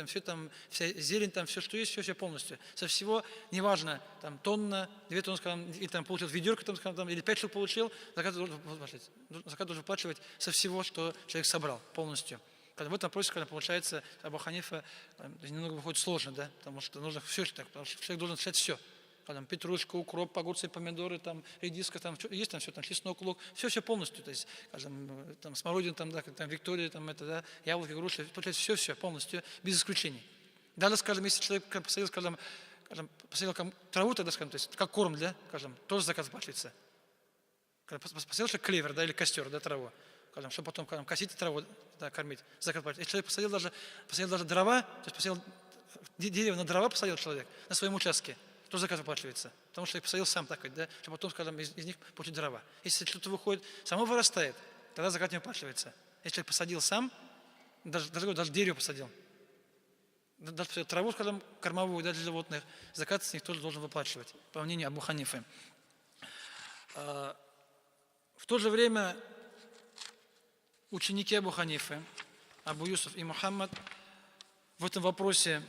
Speaker 1: все там, вся зелень, там все, что есть, все полностью. Со всего, неважно, там тонна, 2 тонны, скажем, или там получил ведерко, там, скажем, или 5 штук получил, закат должен выплачивать со всего, что человек собрал полностью. В этом вопросе, когда получается, Абу Ханифа немного выходит сложно, да, потому что нужно все, потому что человек должен считать все. Там петрушка, укроп, огурцы, помидоры, там, редиска, там, есть там все, там, чеснок, лук, все полностью, то есть, скажем, там, смородина, там, да, там, Виктория, там, это, да, яблоки, груши, все полностью, без исключений. Даже, скажем, если человек посадил, скажем, посадил траву, тогда, скажем, то есть, как корм, да, скажем, тоже закат заплачивается. Когда посадил человек клевер, да, или костер, да, траву, скажем, чтобы потом, скажем, косить траву, да, кормить, закат заплачивается. Если человек посадил даже дрова, то есть, посадил дерево на дрова, посадил человек на своем участке, тоже закат выплачивается. Потому что человек посадил сам так, да, чтобы потом, скажем, из них получить дрова. Если что-то выходит, само вырастает, тогда закат не выплачивается. Если человек посадил сам, даже дерево посадил, даже посадил траву, скажем, кормовую, да, для животных, закат с них тоже должен выплачивать, по мнению Абу Ханифы. В то же время ученики Абу Ханифы, Абу Юсуф и Мухаммад, в этом вопросе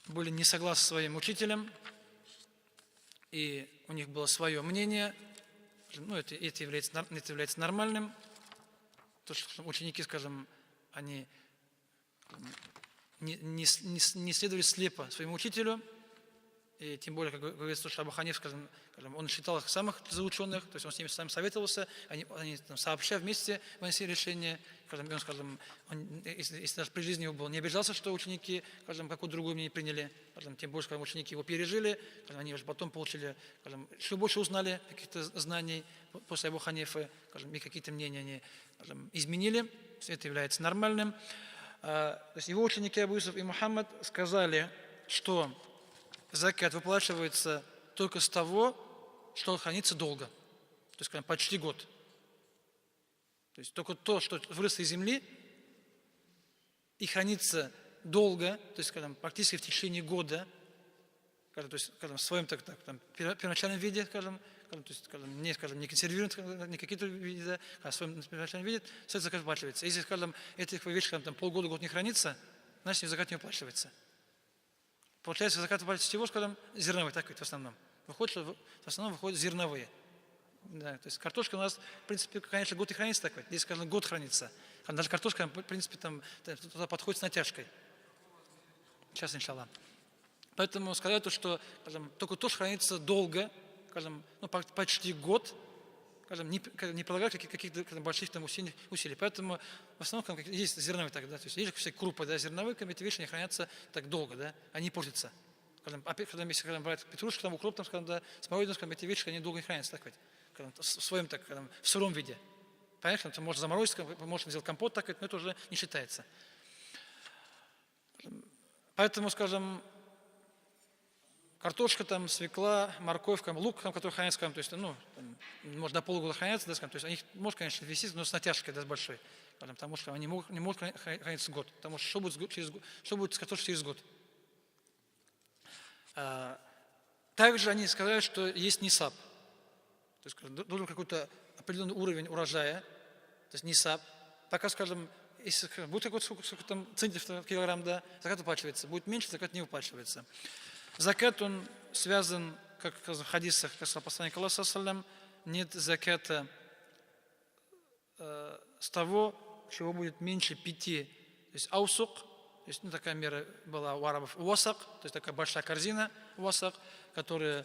Speaker 1: были не согласны со своим учителем, и у них было свое мнение, это является нормальным, то, что ученики, скажем, они не следовали слепо своему учителю, и тем более, как говорится, что Абу Ханиф, скажем, он считал их самых за ученых, то есть он с ними сам советовался, они там, сообща вместе вынесли решение, скажем, он, скажем, если даже при жизни его был, не обижался, что ученики, скажем, какое-то другое мнение приняли, скажем, тем больше, когда ученики его пережили, скажем, они уже потом получили, скажем, еще больше узнали каких-то знаний после Абу Ханифы, скажем, и какие-то мнения они, скажем, изменили, это является нормальным. То есть его ученики Абу Юсуф и Мухаммад сказали, что закат выплачивается только с того, что хранится долго, то есть, скажем, почти год. То есть только то, что выросло из земли, и хранится долго, то есть, скажем, практически в течение года, скажем, то есть, скажем, в своем первоначальном виде, скажем, то есть, скажем, не консервируем, не какие-то виды, а в своем первоначальном виде, все закат выплачивается. Если, скажем, этих вещей, скажем, полгода, год не хранится, значит, закат не выплачивается. Получается, закат выплачивается чего, скажем, зерновые, так ведь в основном. В основном выходят зерновые. Да, то есть картошка у нас, в принципе, конечно, год и хранится так вот. Здесь, скажем, год хранится. А даже картошка, в принципе, там туда подходит с натяжкой. Сейчас, иншаллах. Поэтому сказать, что, скажем, только то, что хранится долго, скажем, почти год, скажем, не прилагать каких-то больших там усилий. Поэтому в основном есть зерновые так, да, то есть есть все крупы, да, зерновые, эти вещи не хранятся так долго, да, они портятся. Скажем, опять, когда если брать петрушку, там, укроп, там, скажем, да, смородину, скажем, эти вещи, они долго не хранятся, так ведь, скажем, в своем, так, скажем, в сыром виде. Понятно, что можно заморозить, можно сделать компот, так ведь, но это уже не считается. Поэтому, скажем, картошка, там, свекла, морковь, лук, который хранится, скажем, то есть, может до полугода хранятся, да, скажем, то есть они может, конечно, висеть, но с натяжкой, да, с большой, скажем, потому что они не могут храниться год, потому что что будет с картошкой через год? Также они сказали, что есть нисаб, то есть должен какой-то определенный уровень урожая, то есть нисаб, пока, скажем, если будет какой-то сколько там центнеров килограмм, да, закат выплачивается, будет меньше, закат не выплачивается. Закат, он связан, как в хадисах, как сказал посланник Аллаха, нет заката с того, чего будет меньше 5, то есть аусук, то есть такая мера была у арабов уасак, то есть такая большая корзина уасак, которая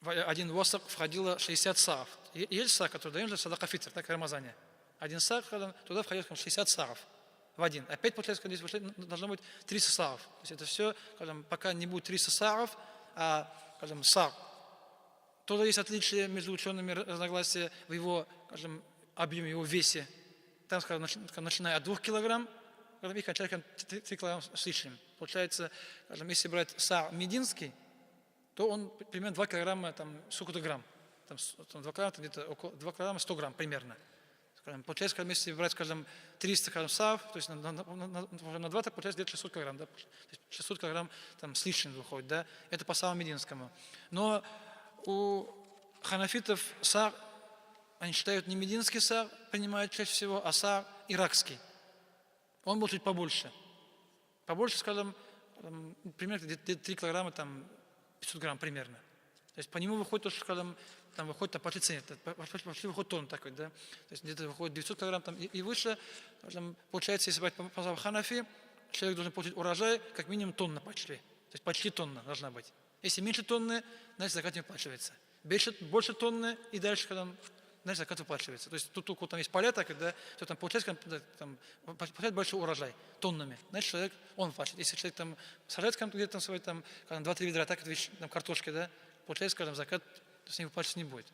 Speaker 1: в один уасак входило 60 саав. Есть саав, который даем для садака фитр, так в Рамазане. Один саав, туда входило 60 саав в один. Опять, получается, когда здесь должно быть 300 саав. То есть это все, скажем, пока не будет 300 саав, а, скажем, саав. Тоже есть отличие между учеными, разногласия в его, скажем, объеме, его весе. Там, скажем, начиная от 2 килограмм, и кончая 3 килограмма с лишним. Получается, скажем, если брать саав мединский, то он примерно 2 килограмма, там, сколько-то грамм. Там 2 килограмма, где-то около 2 килограмма 100 грамм примерно. Получается, скажем, если брать, скажем, 300, скажем, саав, то есть на 2, так получается где-то 600 килограмм, да? То есть 600 килограмм там с лишним выходит, да? Это по сааву мединскому. Но у ханафитов саар, они считают не мединский саар, принимают чаще всего, а саар иракский. Он был чуть побольше. Побольше, скажем, примерно где-то 3 килограмма, там, 500 грамм примерно. То есть по нему выходит то, что, скажем, там выходит почти ценит, почти выходит тонна такой, да. То есть где-то выходит 900 килограмм там, и выше. Скажем, получается, если брать по ханафи, человек должен получить урожай как минимум тонна почти. То есть почти тонна должна быть. Если меньше тонны, значит закат не выплачивается. Больше тонны и дальше, когда значит закат выплачивается. То есть тут там есть поля, так, да, то там получается получает большой урожай тоннами. Значит человек, он выплачивает. Если человек там сажает где-то там свои там 2-3 ведра, так, там, картошки, да, получается, скажем, закат с ним выплачиваться не будет.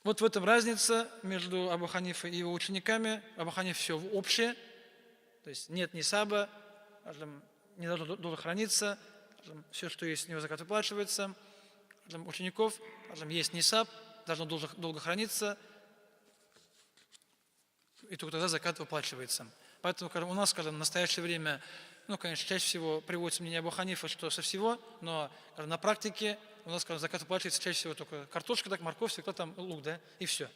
Speaker 1: Вот в этом разница между Абу Ханифой и его учениками. Абу Ханиф все общее, то есть нет нисаба, не должно долго храниться, все, что есть, с него закат выплачивается. Учеников есть нисаб, должно долго храниться, и только тогда закат выплачивается. Поэтому у нас, скажем, в настоящее время, конечно, чаще всего приводится мнение Абу Ханифа, что со всего, но на практике у нас, скажем, закат выплачивается чаще всего только картошка, так, морковь, свекла, там, лук, да, и все.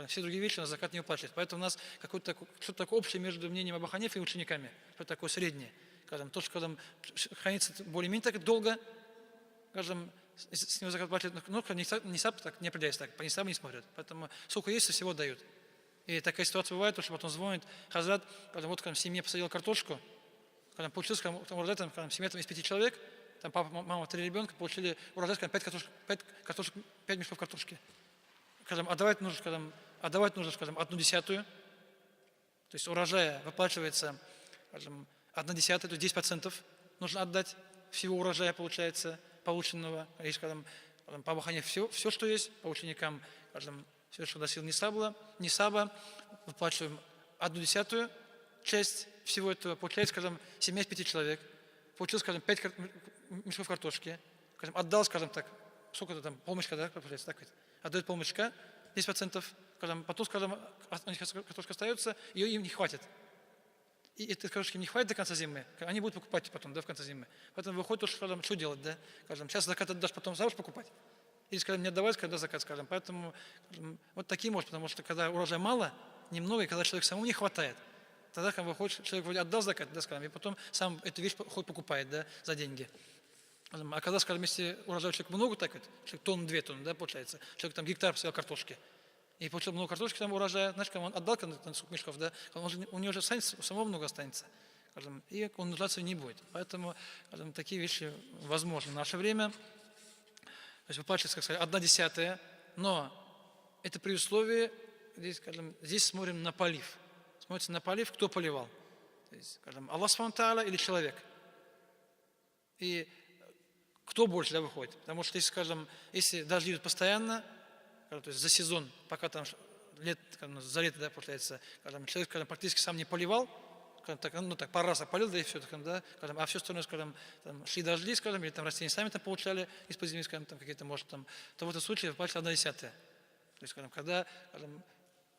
Speaker 1: Все другие вещи у нас закат не выплачивается. Поэтому у нас что-то такое общее между мнением Абу Ханифа и учениками, что-то такое среднее. Скажем, то, что, скажем, хранится более-менее так долго, скажем, с него закат выплачивается, нисаб так не определяется, так, по нисабу не смотрят. Поэтому сколько есть, всего дают. И такая ситуация бывает, что потом звонит хазрат, когда вот, скажем, в семье посадил картошку, когда получилось, скажем, урожай, там, семья там, из 5 человек, там папа, мама, 3 ребенка, получили урожай, скажем, 5 мешков картошки. Скажем, отдавать нужно, скажем, 1/10. То есть урожая выплачивается, скажем, 1/10, то есть 10% нужно отдать всего урожая, получается, полученного. И, скажем, по Абу Ханифе все, что есть, по ученикам, скажем, все, что достиг нисаба, выплачиваем 1/10 часть всего этого. Получается, скажем, семья из 5 человек. Получил, скажем, 5 мешков картошки. Скажем, отдал, скажем так, сколько-то там, полмешка, да, получается, так ведь. Отдает полмешка, 10%, скажем, потом, скажем, у них картошка остается, ее им не хватит. И этой картошки им не хватит до конца зимы, они будут покупать потом, да, в конце зимы. Поэтому выходит, скажем, что делать, да? Скажем, сейчас закат отдашь, потом забудешь покупать. Или, скажем, не отдавать, когда закат, скажем. Поэтому вот такие может, потому что когда урожая мало, немного, и когда человек самому не хватает, тогда, когда выходит, человек вроде отдал закат, да, скажем, и потом сам эту вещь хоть покупает, да, за деньги. А когда, скажем, если урожая человек много, так вот, человек тонн, 2 тонны, да, получается, человек там гектар посеял картошки, и получил много картошки, там урожая, знаешь, когда он отдал там, сколько мешков, да, у него уже останется, у самого много останется, скажем, и он нуждаться не будет. Поэтому, скажем, такие вещи возможны в наше время. То есть выплачивается, как сказать, 1/10, но это при условии, здесь, скажем, здесь смотрим на полив. Смотрится на полив, кто поливал. То есть, скажем, Аллах Субхану ва Тааля или человек. И кто больше, да, выходит. Потому что, если, скажем, если дожди идут постоянно, то есть за сезон, пока там за лето, да, получается, скажем, человек, скажем, практически сам не поливал, так, ну так, пару раз полил, да и все, да, скажем, а все остальное, скажем, там, шли дожди, скажем, или там растения сами там получали из-под земли, скажем, там какие-то, может, там, то в этом случае выплачивается 1/10. То есть, скажем, когда, скажем,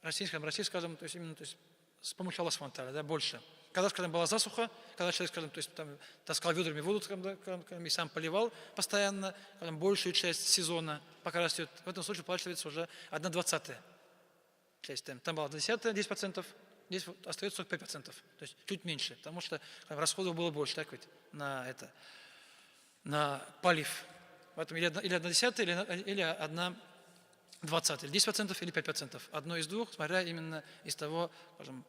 Speaker 1: растение, скажем, то есть именно, то есть с помощью Аллаха Субхану ва Тааля, да, больше. Когда, скажем, была засуха, когда человек, скажем, то есть там таскал ведрами воду, скажем, и сам поливал постоянно, скажем, большую часть сезона, пока растет, в этом случае выплачивается уже 1/20 часть. Там было 1/10, 10%, здесь остается 45%, то есть чуть меньше, потому что расходов было больше, так ведь, на это, на полив. Поэтому или 1/10, или 1/20, или 10%, или 5%. Одно из двух, смотря именно из того, скажем,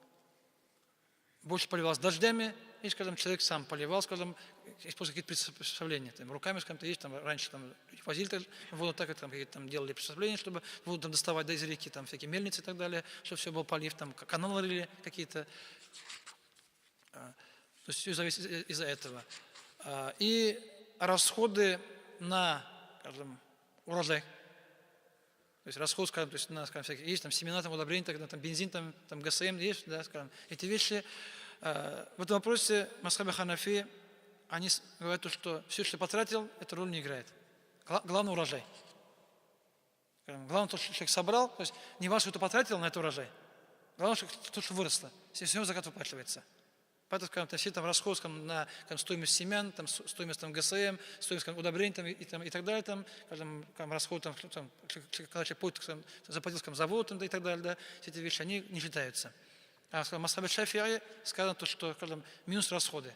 Speaker 1: больше поливалось дождями, и, скажем, человек сам поливал, скажем, используя какие-то приспособления. Там, руками, скажем, есть, там, раньше там, возили воду так, там, какие-то там делали приспособления, чтобы воду там, доставать из реки, там, всякие мельницы и так далее, чтобы все был полив, там, каналы рыли какие-то. То есть все зависит из-за этого. И расходы на, скажем, урожай. То есть расход, скажем, то есть, скажем, всякие, есть там семена, там удобрения, там бензин, там ГСМ есть, да, скажем, эти вещи. В этом вопросе мазхаб Ханафи, они говорят, что все, что потратил, это роль не играет. Главный урожай. Скажем, главное, то, что человек собрал, то есть не важно, что ты потратил на этот урожай. Главное, что то, что выросло. Все закат выплачивается. Поэтому, скажем, все там расход, скажем, на стоимость семян, там, стоимость там, ГСМ, стоимость скажем, удобрений там, и так далее, там, скажем, расход, там, когда человек пойдет, скажем, заплатил скажем, завод там, да, и так далее, да, все эти вещи, они не считаются. А в мазхабе Шафи'и сказано, то, что скажем, минус расходы.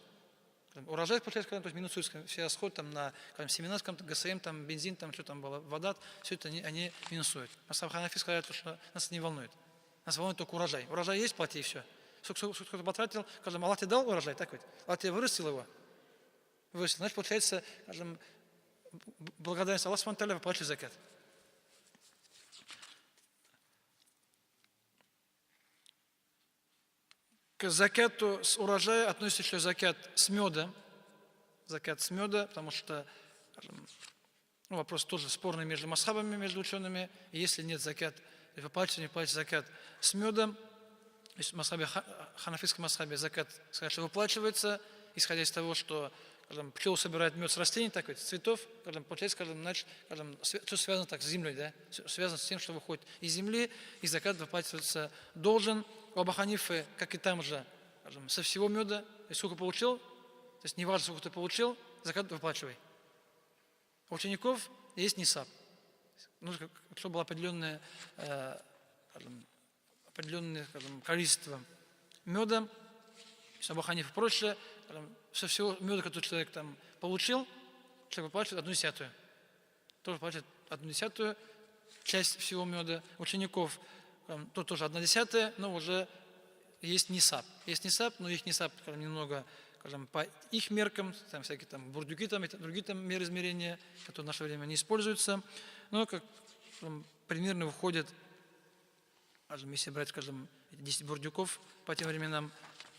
Speaker 1: Скажем, урожай, получается, скажем, то есть минусуют скажем, все расходы там, на скажем, семена, скажем, ГСМ, там, бензин, там, что там было, вода, все это они минусуют. Мазхаб Ханафи сказали, что нас это не волнует. Нас волнует только урожай. Урожай есть, плати и все. Сколько ты потратил, скажем, Аллах тебе дал урожай, так ведь? Аллах тебе вырастил его. Вырастил. Значит, получается, скажем, благодарность Аллаху Субхану ва Тааля выплачивает закат. К закату с урожая относится еще закат с меда. Закат с меда, потому что, скажем, ну, вопрос тоже спорный между масхабами, между учеными. И если нет закат, выплачивать, не выплачивать закат с медом, то есть в ханафитском масхабе закат, сказать, что выплачивается, исходя из того, что скажем, пчелы собирают мед с растений, так вот, с цветов, скажем, получается, скажем, что связано так с землей, да? Связано с тем, что выходит из земли, и закат выплачиваться должен. У Абу Ханифы, как и там же, скажем, со всего меда, то есть сколько получил, то есть не важно, сколько ты получил, закат выплачивай. У учеников есть нисаб. Нужно, чтобы было определенное, скажем, количество меда. Абу Ханифа проще, со всего меда, который человек там получил, человек выплачивает 1/10. Тоже платит 1/10 часть всего меда. Учеников тут тоже 1/10, но уже есть нисаб. Есть нисаб, но их нисаб, скажем, немного, скажем, по их меркам, там всякие там бурдюки, там, и другие там меры измерения, которые в наше время не используются. Но как примерно выходит, скажем, если брать, скажем, 10 бурдюков по тем временам,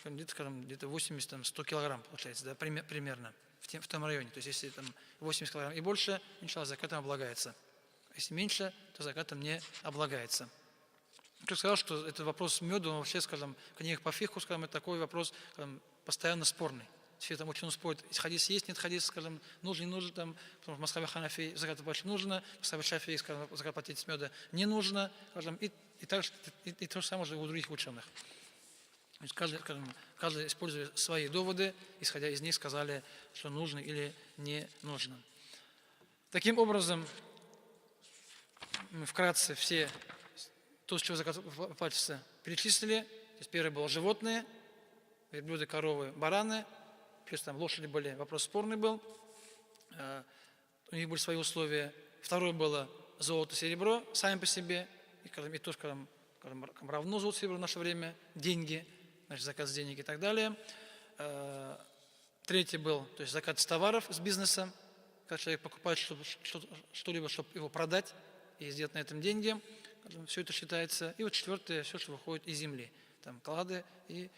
Speaker 1: где-то 80-100 килограмм получается, да, примерно в том районе. То есть если там 80 килограмм и больше, иншаллах, закатом облагается. Если меньше, то закатом не облагается. Я сказал, что это вопрос меда, он вообще, скажем, в книгах по фиху, скажем, это такой вопрос, скажем, постоянно спорный. все там очень спорят, хадис есть, нет хадис, скажем, нужно, не нужно, там, потому что в Масхабе Ханафи закат платить нужно, в Масхабе Шафии, скажем, закат платить с меда не нужно, скажем, и то же самое же у других ученых. То есть каждый использует свои доводы, исходя из них сказали, что нужно или не нужно. Таким образом, мы вкратце все то, с чего закат платится, перечислили. То есть первое было животные, верблюды, коровы, бараны, плюс там лошади были, вопрос спорный был, у них были свои условия. Второе было золото, серебро, сами по себе, и тоже равно золото, серебро в наше время, деньги, значит, закат с денег и так далее. Третий был, то есть закат с товаров, с бизнеса, когда человек покупает что-либо, чтобы его продать и сделать на этом деньги, все это считается. И вот четвертое, все, что выходит из земли, там клады и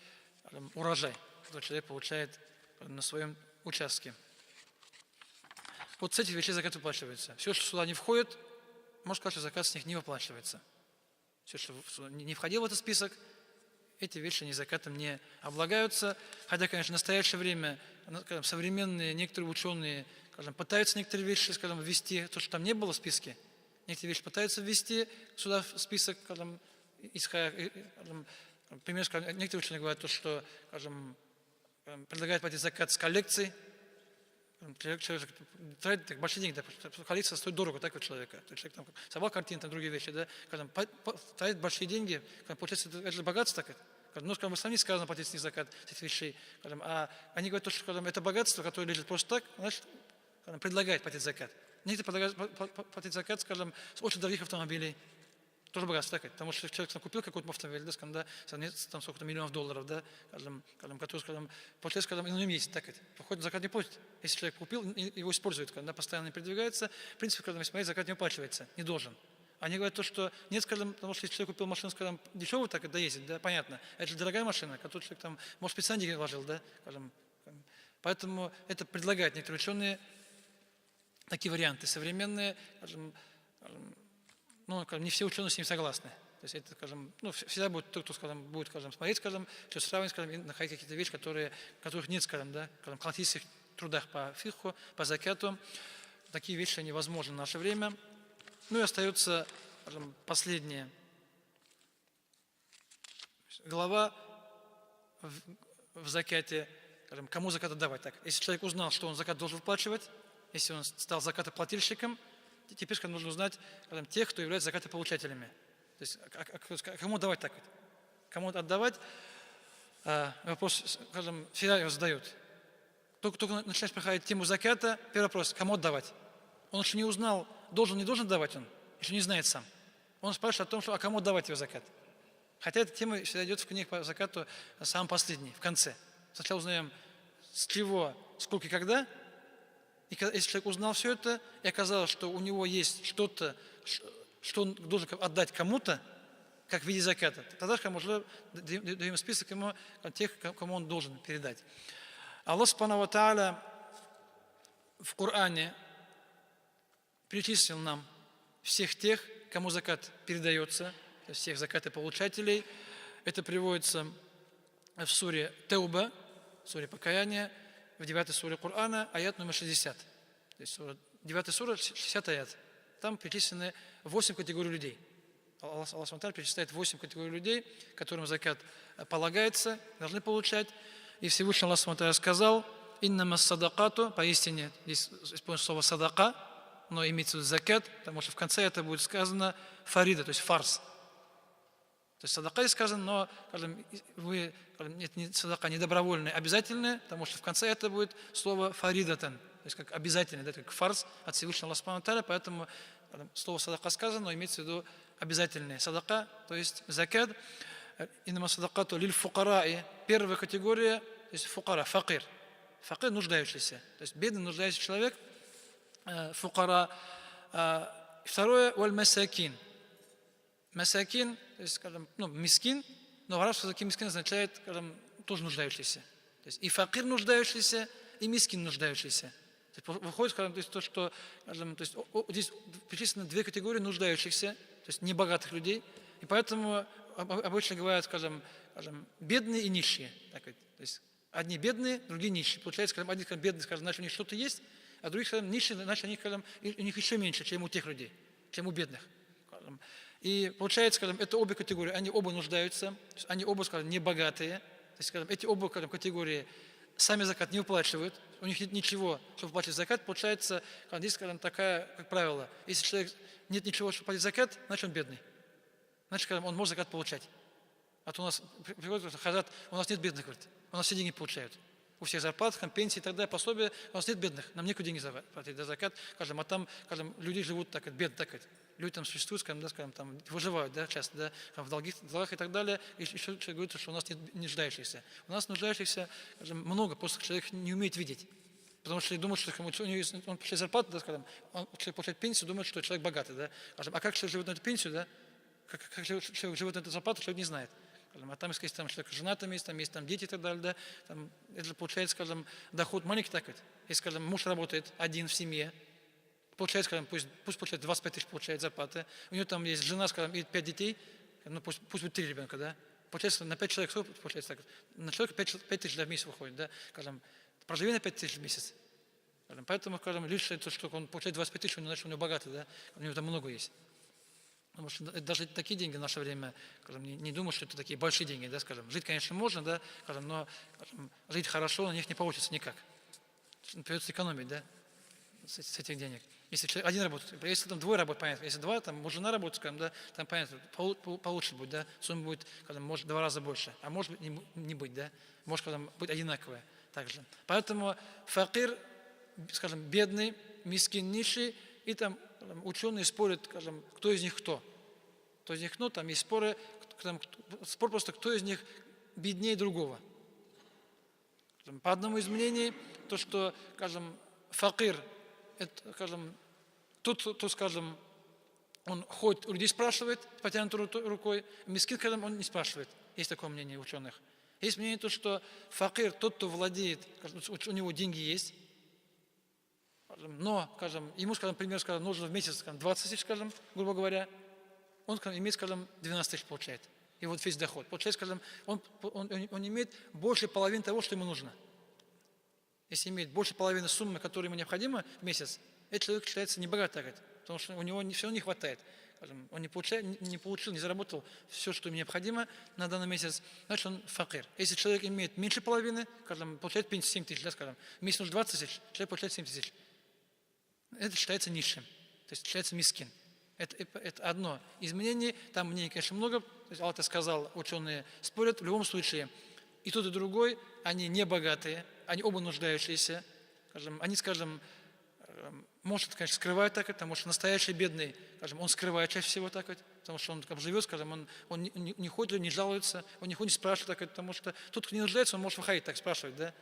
Speaker 1: урожай, который человек получает на своем участке. Вот с этих вещей закат выплачивается. Все, что сюда не входит, можно сказать, что закат с них не выплачивается. Все, что не входило в этот список, эти вещи ни закатом не облагаются. Хотя, конечно, в настоящее время современные некоторые ученые, пытаются некоторые вещи, ввести, то, что там не было в списке. Некоторые вещи пытаются ввести сюда в список, например, некоторые ученые говорят, то, что, предлагают платить закат с коллекцией. Человек тратит большие деньги, да, коллекция стоит дорого, так у человека. Человек там собрал картины, там другие вещи, да, тратит большие деньги, получается, это же богатство, ну, в исламе сказано платить с них закат, с этих вещей, а они говорят, что это богатство, которое лежит просто так, значит, предлагает платить закат. Некоторые предлагают платить закат, с очень дорогих автомобилей. Тоже богатство, так, потому что человек купил какой-то автомобиль, да, там сколько-то миллионов долларов, да, который, получается, на нем есть, так, выходит, закат не платит. Если человек купил, его использует, когда постоянно не передвигается, в принципе, когда смотреть, закат не выплачивается, не должен. Они говорят то, что нет, потому что если человек купил машину, дешевую, так это ездит, да, понятно. Это же дорогая машина, которую человек там, может, специально деньги вложил, да, поэтому это предлагают некоторые ученые такие варианты современные, не все ученые с ним согласны. То есть это, всегда будет тот, кто, будет, смотреть, что сравнивать, и находить какие-то вещи, которых нет, да, в классических трудах по фиху, по закату. Такие вещи невозможны в наше время. Ну и остается, последняя глава в закате, кому закат отдавать. Так, если человек узнал, что он закат должен выплачивать, если он стал закатоплательщиком, теперь нужно узнать тех, кто является закатополучателями. То есть, кому давать так? Кому отдавать? Вопрос, всегда его задают. Только начинаешь проходить тему заката, первый вопрос, кому отдавать? Он еще не узнал, должен, не должен давать он, еще не знает сам. Он спрашивает о том, что, кому отдавать его закат? Хотя эта тема всегда идет в книгах по закату самый последний, в конце. Сначала узнаем, с чего, сколько и когда. И если человек узнал все это, и оказалось, что у него есть что-то, что он должен отдать кому-то, как в виде заката, тогда мы уже даем список ему тех, кому он должен передать. Аллах Субхану ва Тааля в Коране перечислил нам всех тех, кому закат передается, то есть всех закатополучателей. Это приводится в суре Тауба, суре Покаяния, в 9 суре Корана, аят номер 60. То есть 9 сура, 60 аят. Там перечислены 8 категорий людей. Аллах Субхану перечисляет 8 категорий людей, которым закат полагается, должны получать. И Всевышний Аллах Субхану сказал: «Иннама садакату», поистине, здесь используется слово садака, но имеется в виду закат, потому что в конце это будет сказано фарида, то есть фарс. То есть садака здесь сказано, но это садака не добровольная, обязательная, потому что в конце это будет слово фаридатан, то есть как обязательный, да, как фарс от Всевышнего Аллаха Субхану ва Тааля, поэтому слово садака сказано, но имеется в виду обязательная садака, то есть закат. Иннама садакату лиль фукараи, первая категория, то есть фукара, факир. Факир нуждающийся, то есть бедный, нуждающийся человек, фукара. Второе, валь масакин. Масакин, то есть, мискин, но в арабском языке мискин означает, тоже нуждающийся. То есть и факир нуждающийся, и мискин нуждающийся. То есть выходит, то есть то, что, здесь перечислены две категории нуждающихся, то есть небогатых людей, и поэтому обычно говорят, бедные и нищие. То есть одни бедные, другие нищие. Получается, скажем, один, скажем, бедный, скажем, значит, у них что-то есть, а другие, скажем, нищие, значит, они, скажем, у них еще меньше, чем у тех людей, чем у бедных. Скажем. И получается, скажем, это обе категории, они оба нуждаются, они оба, скажем, не богатые. То есть, скажем, эти оба, скажем, категории сами закат не выплачивают, у них нет ничего, чтобы платить закат. Получается, здесь, скажем, такая, как правило, если человек нет ничего, чтобы платить закат, значит, он бедный. Значит, скажем, он может закат получать. А то у нас приходит, хазрат, у нас нет бедных, говорит, у нас все деньги получают. У всех зарплат, пенсии и так далее, пособия, у нас нет бедных, нам некуда деньги платить за закат, скажем, а там, скажем, люди живут так, бедно, так, люди там существуют, скажем, да, скажем, там выживают, да, часто, да, там, в долгах и так далее, и еще человек говорит, что у нас нет нуждающихся. У нас нуждающихся, скажем, много, просто человек не умеет видеть. Потому что думают, что у него есть, он получает зарплату, да, скажем, человек получает пенсию, думает, что человек богатый, да, скажем, а как человек живет на эту пенсию, да, как человек живет на эту зарплату, человек не знает. А там, если там человек женатый есть там дети и так далее, да, там, это получается, скажем, доход маленький такой. Если, скажем, муж работает один в семье, получается, скажем, пусть получает 25 тысяч, получает зарплаты, у него там есть жена, скажем, и 5 детей, ну пусть будет 3 ребенка, да, получается, на 5 человек, сколько получается так? На человека 5 тысяч в месяц выходит, да, скажем, проживи на 5 тысяч в месяц. Скажем, поэтому, скажем, лучше то, что он получает 25 тысяч, значит, у него богатый, да, у него там много есть. Потому что даже такие деньги в наше время, скажем, не думаю, что это такие большие деньги, да, скажем. Жить, конечно, можно, да, скажем, но скажем, жить хорошо на них не получится никак. Придется экономить, да, с этих денег. Если человек один работает, если там двое работают, понятно. Если два, там, может, жена работает, скажем, да, там, понятно, получше будет, да, сумма будет, скажем, может, в 2 раза больше, а может быть, не быть, да, может, скажем, быть одинаковая также. Поэтому факир, скажем, бедный, мискин, нищий, и там ученые спорят, скажем, кто из них кто. Кто из них кто, там есть споры, спор просто, кто из них беднее другого. По одному из мнений, то, что, скажем, факир, это, скажем, тот, кто, скажем, он ходит, у людей спрашивает, потянутой рукой, мискин, скажем, он не спрашивает. Есть такое мнение ученых. Есть мнение, то, что факир, тот, кто владеет, у него деньги есть, но, скажем, ему, скажем, пример, скажем, нужно в месяц, скажем, 20 тысяч, скажем, грубо говоря, он, скажем, имеет, скажем, 12 тысяч получает. И вот весь доход. Получается, скажем, он имеет больше половины того, что ему нужно. Если имеет больше половины суммы, которая ему необходима в месяц, этот человек считается небогатым, потому что у него все равно не хватает. Скажем, он не получил, не заработал все, что ему необходимо на данный месяц, значит, он факир. Если человек имеет меньше половины, скажем, получает пенсию 7 тысяч, да, скажем, в месяц нужно 20 тысяч, человек получает 7 тысяч. Это считается низшим, то есть считается мискин. Это одно изменение, там мнений, конечно, много, то есть Аллах сказал, ученые спорят, в любом случае, и тот, и другой, они не богатые, они оба нуждающиеся, скажем, они, скажем, может, конечно, скрывают так, потому что настоящий бедный, скажем, он скрывает чаще всего так, потому что он как живет, скажем, он не ходит, не жалуется, он не ходит, не спрашивает так, потому что тот, кто не нуждается, он может выходить так, спрашивать, да.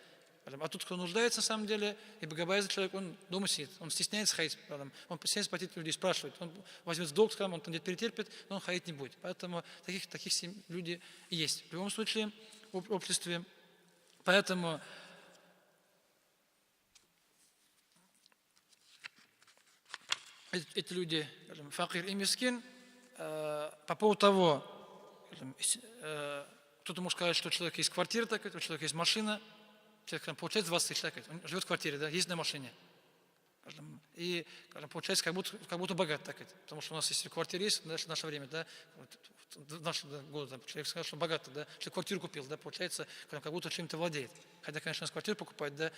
Speaker 1: А тот, кто нуждается на самом деле, и богобоязненный человек, он дома сидит, он стесняется ходить, он стесняется платить людей, спрашивает, он возьмет долг, скажем, он там где-то перетерпит, но он ходить не будет. Поэтому таких люди и есть. В любом случае, в обществе. Поэтому эти люди, скажем, факир и мискин, по поводу того, скажем, кто-то может сказать, что у человека есть квартира, так, у человека есть машина, человек получает 20 тысяч, он живет в квартире, да, ездит на машине. И получается, как будто богат, так, потому что у нас, если квартира есть, в наше время, да, в наши годы, человек сказал, что богатый, да, человек квартиру купил, да, получается, как будто чем-то владеет. Хотя, конечно, у нас квартиру покупать, да,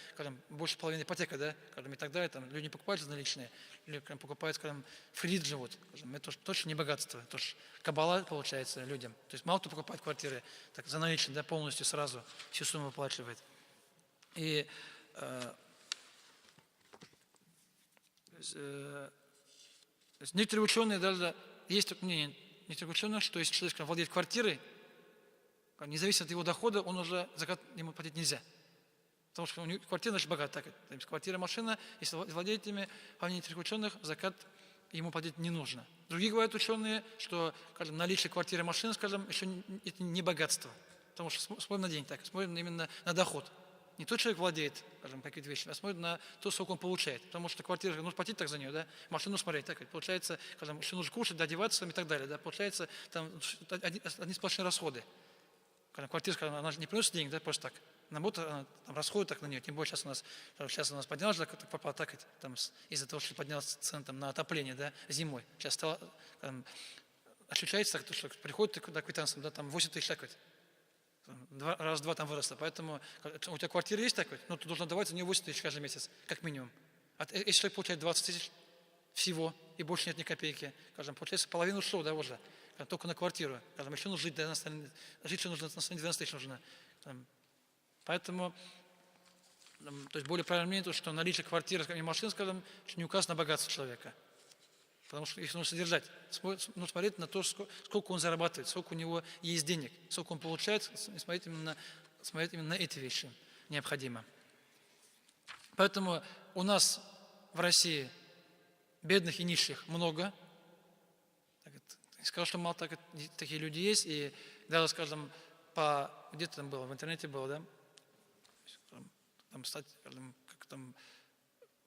Speaker 1: больше половины ипотека, да, и так далее, там, люди не покупают за наличные, люди покупают, скажем, в кредит живут. Это точно не богатство, это же кабала, получается, людям. То есть мало кто покупает квартиры так, за наличные, да, полностью сразу всю сумму выплачивает. И некоторые ученые даже, есть такое мнение некоторых ученых, что если человек владеет квартирой, независимо от его дохода, он уже закат ему платить нельзя. Потому что у него квартира, значит, богатая. Квартира, машина, если владеет ими, по мнению некоторых ученых, закат ему платить не нужно. Другие говорят ученые, что, скажем, наличие квартиры, машины, скажем, еще это не богатство. Потому что смотрим на день так, смотрим именно на доход. Не тот человек владеет, скажем, какие-то вещи, а смотрит на то, сколько он получает. Потому что квартира, нужно платить так за нее, да, машину смотреть, так, получается, скажем, еще нужно кушать, одеваться и так далее, да, получается, там одни сплошные расходы. Когда квартира, скажем, она же не приносит денег, да, просто так. На работу она там расходит так на нее. Тем более сейчас у нас поднялась, так попала так, там, из-за того, что поднялась цена там, на отопление, да, зимой. Сейчас стало, ощущается так, что приходит к квитанциям, да, там 8 тысяч так вот. Раз-два там выросло. Поэтому у тебя квартира есть так вот, ну, ты должен давать за нее 8 тысяч каждый месяц, как минимум. Если человек получает 20 тысяч всего, и больше нет ни копейки, скажем, получается половину ушло, да, уже, только на квартиру. Скажем, еще нужно жить, да, жить еще нужно, на 12 тысяч нужно. Поэтому, то есть более правильное мнение, что наличие квартиры и машин, скажем, не указано на богатство человека. Потому что их нужно содержать. Нужно смотреть на то, сколько он зарабатывает, сколько у него есть денег, сколько он получает, и смотреть именно на эти вещи необходимо. Поэтому у нас в России бедных и нищих много. Не скажу, что мало такие люди есть. И даже, скажем, где-то там было, в интернете было, да? Там,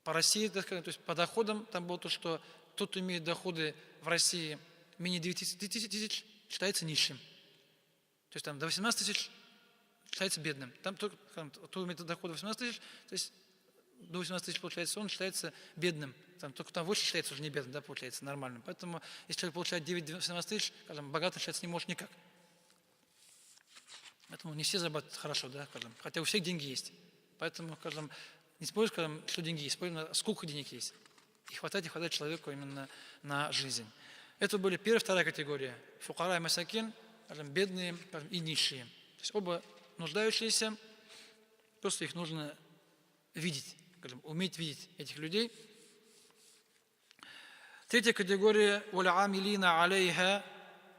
Speaker 1: по России, так сказать, то есть по доходам там было то, что тот, кто имеет доходы в России менее 9 тысяч, считается нищим. То есть там до 18 тысяч считается бедным. Там кто имеет доходы 18 тысяч, то есть до 18 тысяч получается, он считается бедным. Только там выше считается уже не бедным, да, получается нормальным. Поэтому если человек получает 9-18 тысяч, скажем, богатым считаться не может никак. Поэтому не все зарабатывают хорошо, да, скажем, хотя у всех деньги есть. Поэтому, скажем, не спорим, скажем, что деньги есть, спорим, сколько денег есть. И хватает человеку именно на жизнь. Это были первая, вторая категория. Фукара и масакин, скажем, бедные, скажем, и нищие. То есть оба нуждающиеся, просто их нужно видеть, скажем, уметь видеть этих людей. Третья категория «Валя-амилина алейха»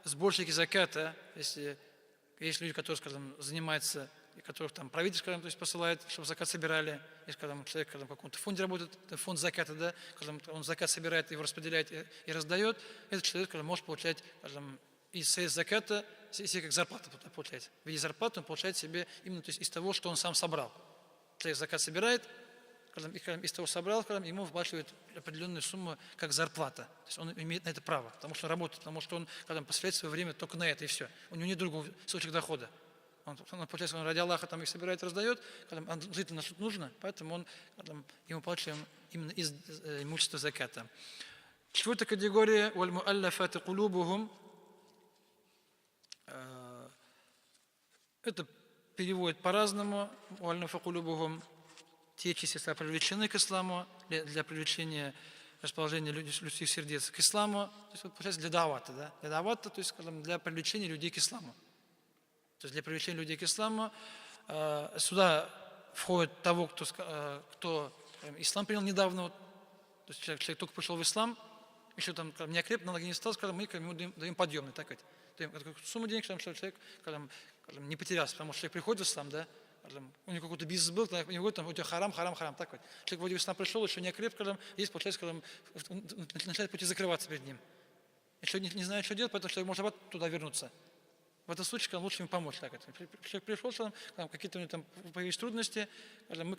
Speaker 1: сборщики заката. Если есть люди, которые, скажем, занимаются, и которых там правительство, скажем, то есть посылает, чтобы закат собирали. Если, скажем, человек, скажем, в каком-то фонде работает, фонд заката, да, скажем, он закат собирает, его распределяет и раздает, этот человек, скажем, может получать, скажем, из средств заката, себе как зарплату получать. В виде зарплаты он получает себе именно, то есть из того, что он сам собрал. Человек закат собирает, скажем, из того собрал, скажем, ему выплачивают определенную сумму как зарплата. То есть он имеет на это право, потому что работает, потому что он, скажем, посвящает свое время только на это и все. У него нет другого источника дохода. Он получается, он ради Аллаха там их собирает, раздает, когда жить на что нужно, поэтому он, ему плачем именно из имущества заката. Четвертая категория «Валь-муаллафати кулубухум». Это переводит по-разному. «Валь-муаллафати кулубухум». Те, чьи сердца привлечены к исламу, для привлечения расположения людских сердец к исламу, то есть, получается, для давата, да? Для давата, то есть, скажем, для привлечения людей к исламу. То есть для привлечения людей к исламу сюда входит того, кто ислам принял недавно, то есть человек только пришел в ислам, еще там не окреп, налоги не стал, скажем, мы ему даем подъемный, так сказать. Даем сумму денег, чтобы человек не потерялся, потому что человек приходит в ислам, да, у него какой-то бизнес был, у него там у тебя харам, так вот. Человек вроде в ислам пришел, еще не окреп, здесь получается, начинает пути закрываться перед ним. Еще не знает, что делать, поэтому человек может туда вернуться. В этом случае лучше ему помочь. Так. Человек пришел, какие-то у него там появились трудности, мы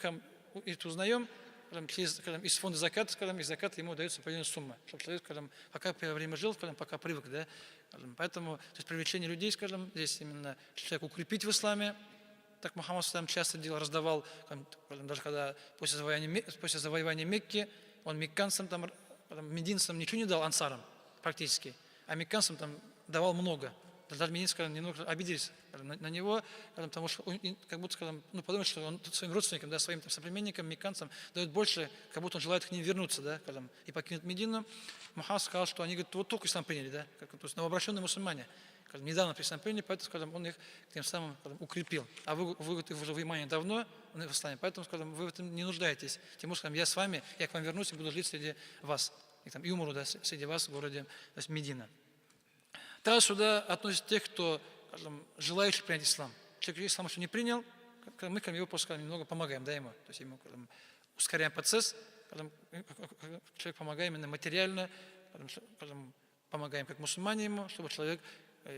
Speaker 1: это узнаем, из фонда заката, из заката ему дается определенная сумма, чтобы человек, пока время жил, пока привык. Да? Поэтому то есть привлечение людей, здесь именно человека укрепить в исламе. Так Мухаммад часто делал, раздавал, даже когда после завоевания Мекки, он мекканцам, мединцам ничего не дал, ансарам практически, а мекканцам давал много. Даже мединцы, немного обиделись на него, потому что как будто, подумают, что он своим родственникам, да, своим соплеменникам, мекканцам дает больше, как будто он желает к ним вернуться, да, и покинуть Медину. Мухаммад сказал, что они, говорят, вот только ислам приняли, да, то есть новообращенные мусульмане. Недавно при ислам приняли, поэтому он их тем самым укрепил. А вы уже в имане давно в исламе, поэтому вы в этом не нуждаетесь. Тем более, я с вами, я к вам вернусь и буду жить среди вас. И умру, да, среди вас в городе Медина. Также сюда относятся тех, кто, желающий принять ислам. Человек ислам еще не принял, мы его просто немного помогаем, да, ему. То есть ему ускоряем процесс, человек помогаем именно материально, помогаем как мусульмане ему, чтобы человек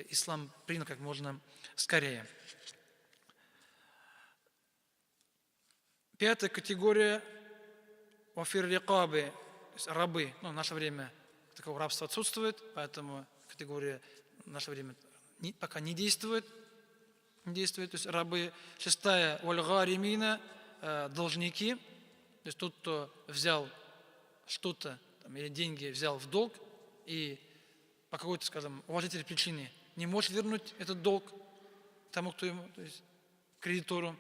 Speaker 1: ислам принял как можно скорее. Пятая категория вафир рикабы, то есть рабы. В наше время такого рабства отсутствует, поэтому категория в наше время пока не действует. действует, то есть рабы. Шестая, валь-гаримина, должники, то есть тот, кто взял что-то или деньги взял в долг и по какой-то, скажем, уважительной причине не может вернуть этот долг тому, кто ему, то есть кредитору.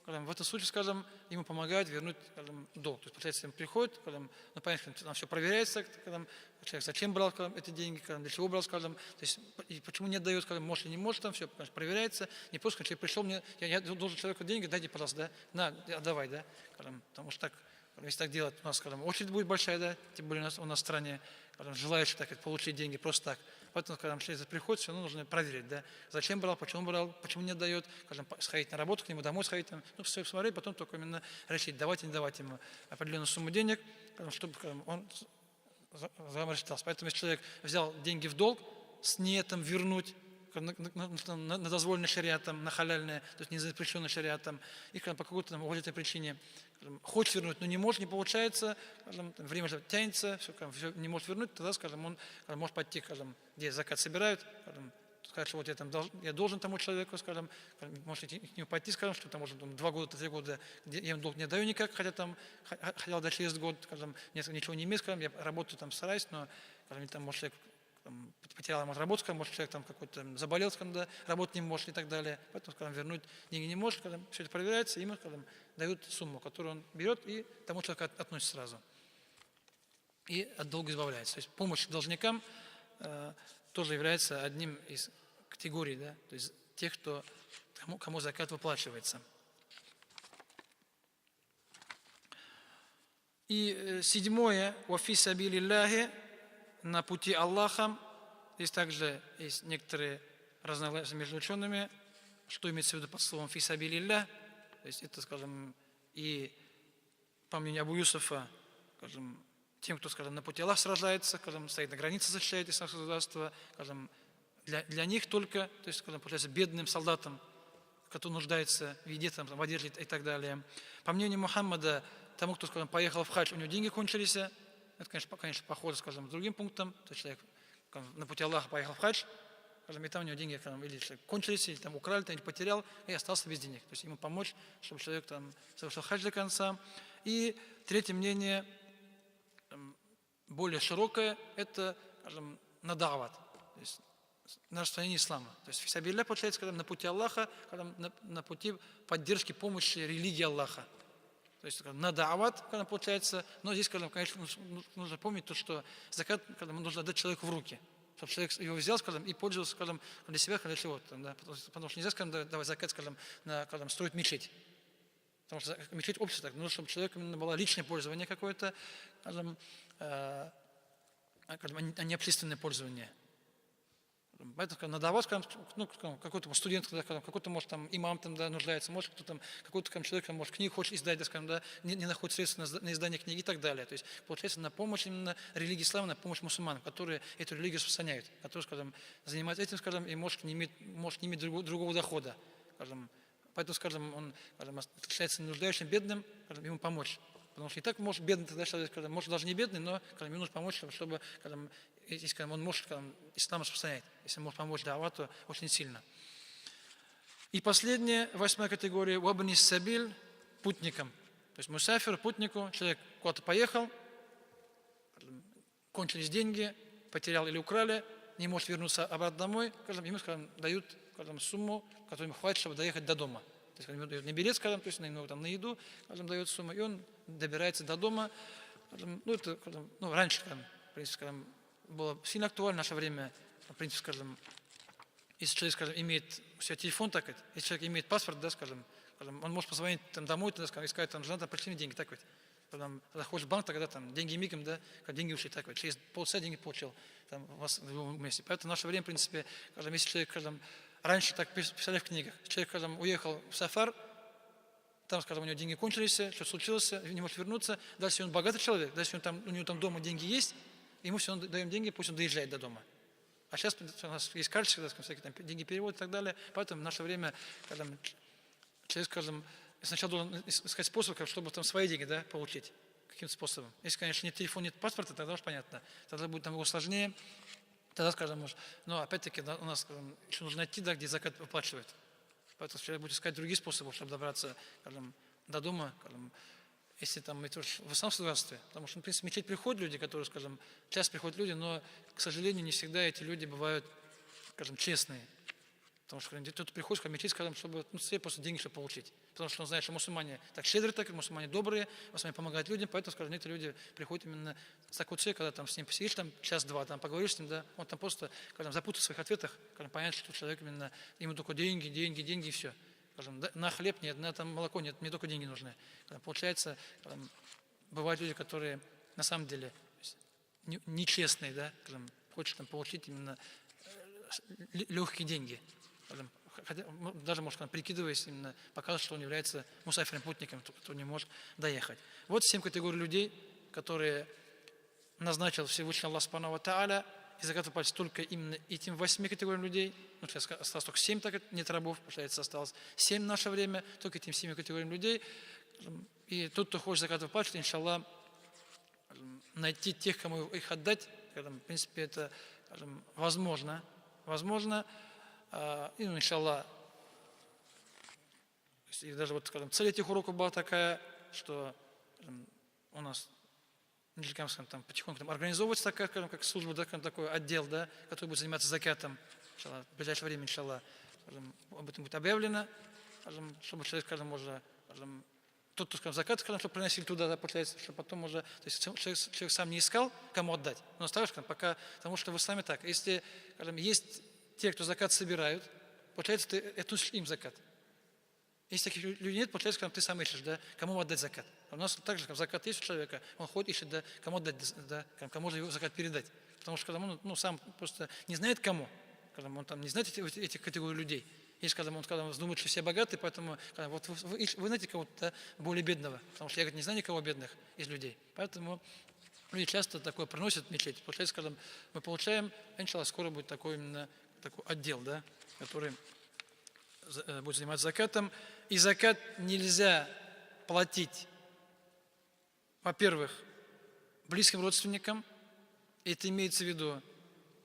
Speaker 1: В этом случае, скажем, ему помогают вернуть, скажем, долг. То есть, получается, им приходит, скажем, ну, понятно, там все проверяется, скажем, человек зачем брал, скажем, эти деньги, скажем, для чего брал, скажем, то есть, и почему не отдает, скажем, может или не может, там все проверяется. Не просто, когда человек пришел мне, я должен человеку деньги, дайте, пожалуйста, да, на, отдавай, да, скажем, потому что так, если так делать, у нас, скажем, очередь будет большая, да, тем более у нас в стране, скажем, желающих так, получить деньги просто так. Поэтому, когда человек приходит, все равно нужно проверить, да, зачем брал, почему не отдает, скажем, сходить на работу к нему, домой сходить, там, ну, все посмотреть, потом только именно решить, давать или не давать ему определенную сумму денег, чтобы, скажем, он рассчитался. Поэтому, если человек взял деньги в долг, с нетом вернуть, на дозволенное шариатом, на халяльное, то есть не запрещенное шариатом, и по какой-то уважительной причине хочет вернуть, но не может, не получается, скажем, время же тянется, все не может вернуть, тогда, скажем, он может пойти, скажем, где закат собирают, скажем, сказать, что вот я должен тому человеку, скажем, может к нему пойти, скажем, что там, может, 2 года, 3 года, где я ему долг не даю никак, хотя там, хотел дать через год, скажем, ничего не имею, скажем, я работаю там, стараюсь, но, скажем, там, может, человек потерял, может, работу, может, человек там какой-то заболел, скажем, да, работать не может и так далее. Поэтому, скажем, вернуть деньги не может, скажем, все это проверяется, и ему, скажем, дают сумму, которую он берет, и тому человеку относится сразу. И от долга избавляется. То есть помощь должникам тоже является одним из категорий, да, то есть тех, кому закат выплачивается. И седьмое, вафи сабилилляхи, на пути Аллаха. Здесь также есть некоторые разногласия между учеными, что имеется в виду под словом фисабилилля. То есть это, скажем, и по мнению Абу Юсуфа, скажем, тем, кто, скажем, на пути Аллаха сражается, скажем, стоит на границе, защищает исламское государство, скажем, для них только, то есть, скажем, получается, бедным солдатам, который нуждается в еде, там, в одежде и так далее. По мнению Мухаммада, тому, кто, скажем, поехал в хадж, у него деньги кончились. Это, конечно, похоже, скажем, с другим пунктом. То есть человек на пути Аллаха поехал в хадж, скажем, и там у него деньги или кончились, или там украли, или потерял, и остался без денег. То есть ему помочь, чтобы человек там совершил хадж до конца. И третье мнение, более широкое, это, скажем, надават, то есть на распространение ислама. То есть фисабилля, получается, когда на пути Аллаха, когда на пути поддержки, помощи религии Аллаха. То есть на даават, когда получается, но здесь, когда, конечно, нужно помнить то, что закат, когда нужно отдать человеку в руки, чтобы человек его взял, скажем, и пользовался, скажем, для себя, для чего-то, да, потому что нельзя, скажем, давать закат, скажем, строить мечеть. Потому что мечеть общество, так, нужно, чтобы человеку было личное пользование какое-то, скажем, а не общественное пользование. Поэтому надавать, ну, какой-то студент, какой-то, может, там, имам там, да, нуждается, может, кто-то там, какой-то там человек, может, книгу хочет издать, да, скажем, да, не находит средства на издание книги и так далее. То есть, получается, на помощь именно религии ислама, на помощь мусульманам, которые эту религию распространяют, которые, скажем, занимаются этим, скажем, и может не иметь другого дохода, скажем. Поэтому, скажем, он, скажем, отличается нуждающим, бедным, скажем, ему помочь. Потому что и так может бедный, тогда человек, может даже не бедный, но ему нужно помочь, чтобы, если он может, ислам распространять, если он может помочь давату очень сильно. И последняя, 8-я категория, вабни сабиль, путникам. То есть мусафир, путнику, человек куда-то поехал, кончились деньги, потерял или украли, не может вернуться обратно домой, ему, дают, сумму, которую ему хватит, чтобы доехать до дома. То есть, ему дают не билет, то есть ему там на еду, дают сумму, и он добирается до дома. Это, раньше, в принципе, было сильно актуально в наше время, в принципе, если человек, имеет у себя телефон, так ведь, если человек имеет паспорт, да, он может позвонить там, домой, и сказать, жена, там, пришли мне деньги, так ведь. Потом заходишь в банк, тогда там деньги мигом, да, когда деньги ушли, так ведь, через полчаса деньги получил там, у вас в любом месте. Поэтому в наше время, в принципе, если человек, раньше так писали в книгах, человек, уехал в сафар, там, у него деньги кончились, что случилось, не может вернуться, даже если он богатый человек, даже если у него там дома деньги есть, ему все равно даем деньги, пусть он доезжает до дома. А сейчас у нас есть карточки, всякие там деньги переводят и так далее, поэтому в наше время, человек, сначала должен искать способ, чтобы там свои деньги, да, получить каким-то способом. Если, конечно, нет телефона, нет паспорта, тогда уж понятно, тогда будет намного сложнее, тогда, опять-таки, у нас еще нужно найти, да, где закат выплачивает. Поэтому человек будет искать другие способы, чтобы добраться, скажем, до дома, скажем, если там это уж в исламском государстве. Потому что, в принципе, в мечеть приходят люди, которые, скажем, часто приходят люди, но, к сожалению, не всегда эти люди бывают, скажем, честные. Потому что кто-то приходит в мечеть, скажем, чтобы себе просто деньги чтобы получить. Потому что он знает, что мусульмане так щедрые, так мусульмане добрые, мусульмане помогают людям, поэтому, скажем, эти люди приходят именно с такой целью, когда там с ним посидишь там час-два, там поговоришь с ним, да, он там просто, скажем, запутается в своих ответах, скажем, понять, что человек именно, ему только деньги, деньги, деньги и все. Скажем, да, на хлеб нет, на там молоко нет, мне только деньги нужны. Получается, скажем, бывают люди, которые на самом деле нечестные, да, скажем, хочет там получить именно легкие деньги. Хотя, даже, может, прикидываясь, именно показывает, что он является мусафирным путником, кто не может доехать. Вот 7 категорий людей, которые назначил Всевышний Аллах Субхану ва Тааля, и закат пальцы только именно этим 8 категориям людей. Ну, сейчас осталось только 7, так нет рабов, получается, осталось 7 в наше время, только этим 7 категориям людей. И тот, кто хочет закатывать пальцы, иншаллах, найти тех, кому их отдать, в принципе, это, скажем, возможно. И, иншаллах, и даже вот, скажем, цель этих уроков была такая, что, скажем, у нас там потихоньку там организовывается такая, скажем, как служба, да, такой отдел, да, который будет заниматься закатом. Иншаллах, в ближайшее время, иншаллах, скажем, об этом будет объявлено, скажем, чтобы человек, скажем, уже, скажем, тот, кто, скажем, закат, скажем, чтобы приносили туда, да, получается, чтобы потом уже, то есть человек сам не искал, кому отдать, но оставишь, пока, потому что в исламе так, если, скажем, есть те, кто закат собирают, получается, ты относишь им закат. Если таких людей нет, получается, когда ты сам ищешь, да, кому отдать закат. У нас также, как закат есть у человека, он ходит, ищет, да, кому отдать, да, кому же его закат передать. Потому что, когда он сам просто не знает кому, когда он там не знает этих категорий людей. Если, когда он думает, что все богатые, поэтому, вот вы знаете кого-то, да, более бедного, потому что я, говорит, не знаю никого бедных из людей. Поэтому люди часто такое приносят в мечеть. Получается, когда мы получаем, иншаллах, скоро будет такой именно такой отдел, да, который будет заниматься закатом. И закат нельзя платить, во-первых, близким родственникам, это имеется в виду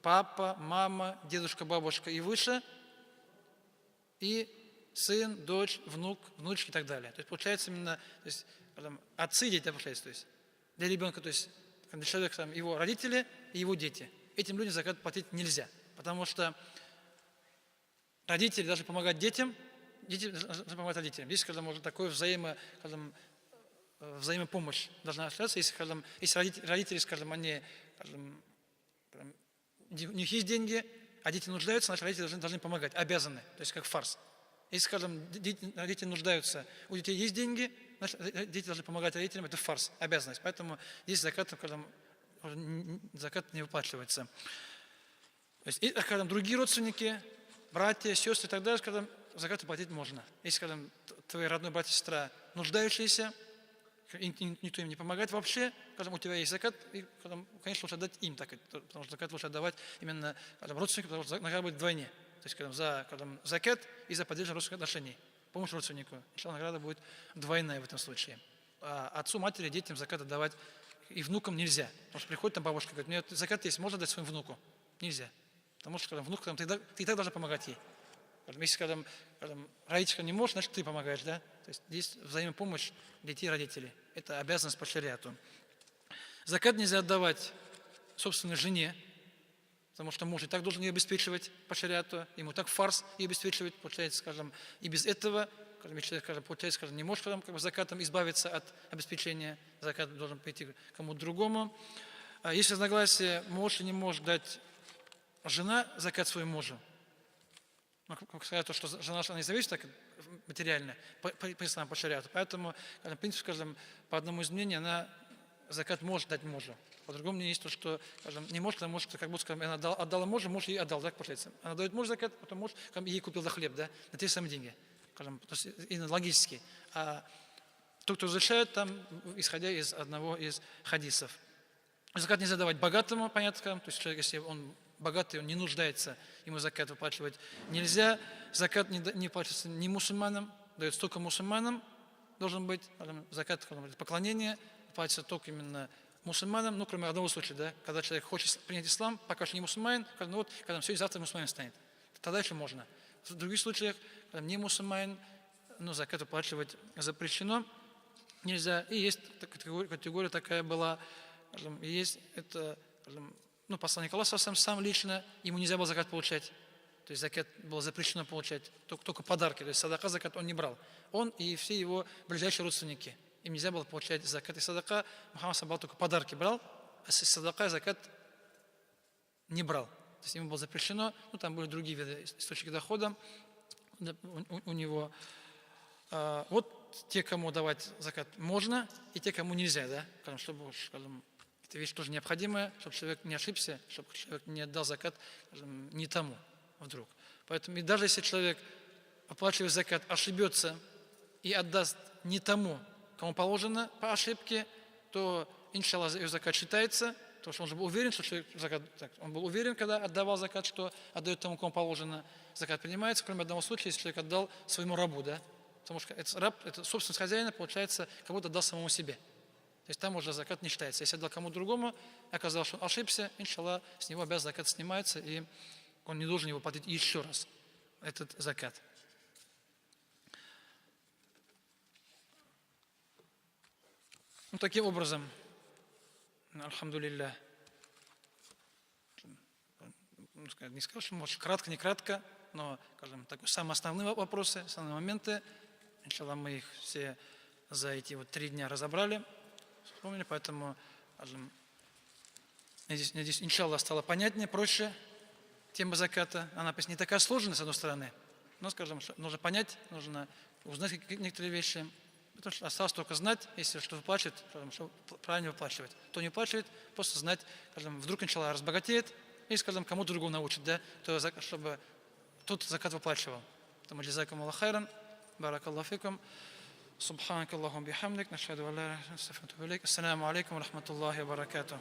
Speaker 1: папа, мама, дедушка, бабушка и выше, и сын, дочь, внук, внучки и так далее. То есть получается именно, то есть, отцы и дети, получается, то есть для ребенка, то есть для человека, его родители и его дети. Этим людям закат платить нельзя, потому что родители должны помогать детям, дети должны помогать родителям. Здесь, когда может такое взаимопомощь должна осуществляться, если родители, скажем, они, скажем, у них есть деньги, а дети нуждаются, значит, родители должны помогать, обязаны, то есть как фарс. Если, скажем, дети нуждаются, у детей есть деньги, значит, дети должны помогать родителям, это фарс, обязанность. Поэтому здесь закат не выплачивается. То есть, и, скажем, другие родственники, братья, сестры и так далее, скажем, закат платить можно. Если, скажем, твои родной брат и сестра нуждающиеся, никто им не помогает вообще, скажем, у тебя есть закат, и, конечно, лучше отдать им, потому что закат лучше отдавать именно родственникам, потому что награда будет вдвойне. То есть, за закат и за поддержку родственных отношений. Помощь родственнику. Награда будет двойная в этом случае. А отцу, матери, детям закат отдавать и внукам нельзя. Потому что приходит там бабушка, говорит, мне закат есть, можно дать своему внуку? Нельзя. Потому что внук, ты и так должен помогать ей. Если родитель не может, значит ты помогаешь, да? То есть здесь взаимопомощь детей и родителей. Это обязанность по шариату. Закат нельзя отдавать собственной жене, потому что муж и так должен ее обеспечивать по шариату, ему так фарс ее обеспечивать, получается, скажем, и без этого, человек, получается, скажем, не может закатом избавиться от обеспечения, закат должен пойти кому-то другому. Если разногласие, муж не может дать жена закат своему мужу. Как сказать, то, что жена не зависит так материально, по шариату. Поэтому, в принципе, скажем, по одному из мнений, она закат может дать мужу. По другому мнению есть то, что, скажем, не может, потому что, как будто, скажем, она отдала мужу, муж ей отдал, так получается. Она дает мужу закат, потом муж ей купил за хлеб, да, на те самые деньги. Скажем, то есть именно логически. А тот, кто разрешает, там, исходя из одного из хадисов. Закат нельзя давать богатому, понятно, скажем, то есть человек, если он богатый, он не нуждается, ему закат выплачивать нельзя. Закат не выплачивается ни мусульманам, дается только мусульманам, должен быть закат, поклонение, выплачивается только именно мусульманам, ну, кроме одного случая, да, когда человек хочет принять ислам, пока что не мусульманин, когда все, завтра мусульманин станет. Тогда еще можно. В других случаях, когда не мусульманин, но закат выплачивать запрещено, нельзя. И есть категория такая была, скажем, есть это, скажем, посланник Аллаха сам лично, ему нельзя было закат получать. То есть закат было запрещено получать, только подарки. То есть садака, закат он не брал. Он и все его ближайшие родственники. Им нельзя было получать закат и садака. Мухаммад саллаллаху только подарки брал, а садака и закат не брал. То есть ему было запрещено, там были другие виды источники дохода у него. Вот те, кому давать закат можно, и те, кому нельзя, да, чтобы, скажем, эта вещь тоже необходимая, чтобы человек не ошибся, чтобы человек не отдал закат, скажем, не тому вдруг. Поэтому и даже если человек, оплачивая закат, ошибется и отдаст не тому, кому положено по ошибке, то, иншаллах, ее закат считается, потому что он же был уверен, что человек закат, он был уверен, когда отдавал закат, что отдает тому, кому положено, закат принимается, кроме одного случая, если человек отдал своему рабу, да, потому что это раб, это собственность хозяина, получается, как будто отдал самому себе. То есть там уже закат не считается. Если отдал кому другому, оказалось, что он ошибся, иншаллах, с него обязан закат снимается, и он не должен его платить еще раз, этот закат. Таким образом, альхамдулиллах, не скажу, что может кратко, не кратко, но, скажем, самые основные вопросы, основные моменты, иншаллах, мы их все за эти 3 дня разобрали, вспомнили, поэтому, скажем, надеюсь, иншаллах, стало понятнее, проще тема заката. Она, пусть не такая сложная, с одной стороны, но, скажем, нужно понять, нужно узнать некоторые вещи. Потому что осталось только знать, если что выплачивает, что правильно выплачивать. Кто не выплачивает, просто знать, скажем, вдруг иншаллах разбогатеет, и, скажем, кому-то другому научит, да, чтобы тот закат выплачивал. Поэтому джазакум Аллах хайран, баракаллаху фикум, субханак Аллахум бихамдик, нашхаду ан ла иляха илля анта, астагфирука ва атубу илейк. Ассаляму алейкум ва рахматуллахи ва баракатух.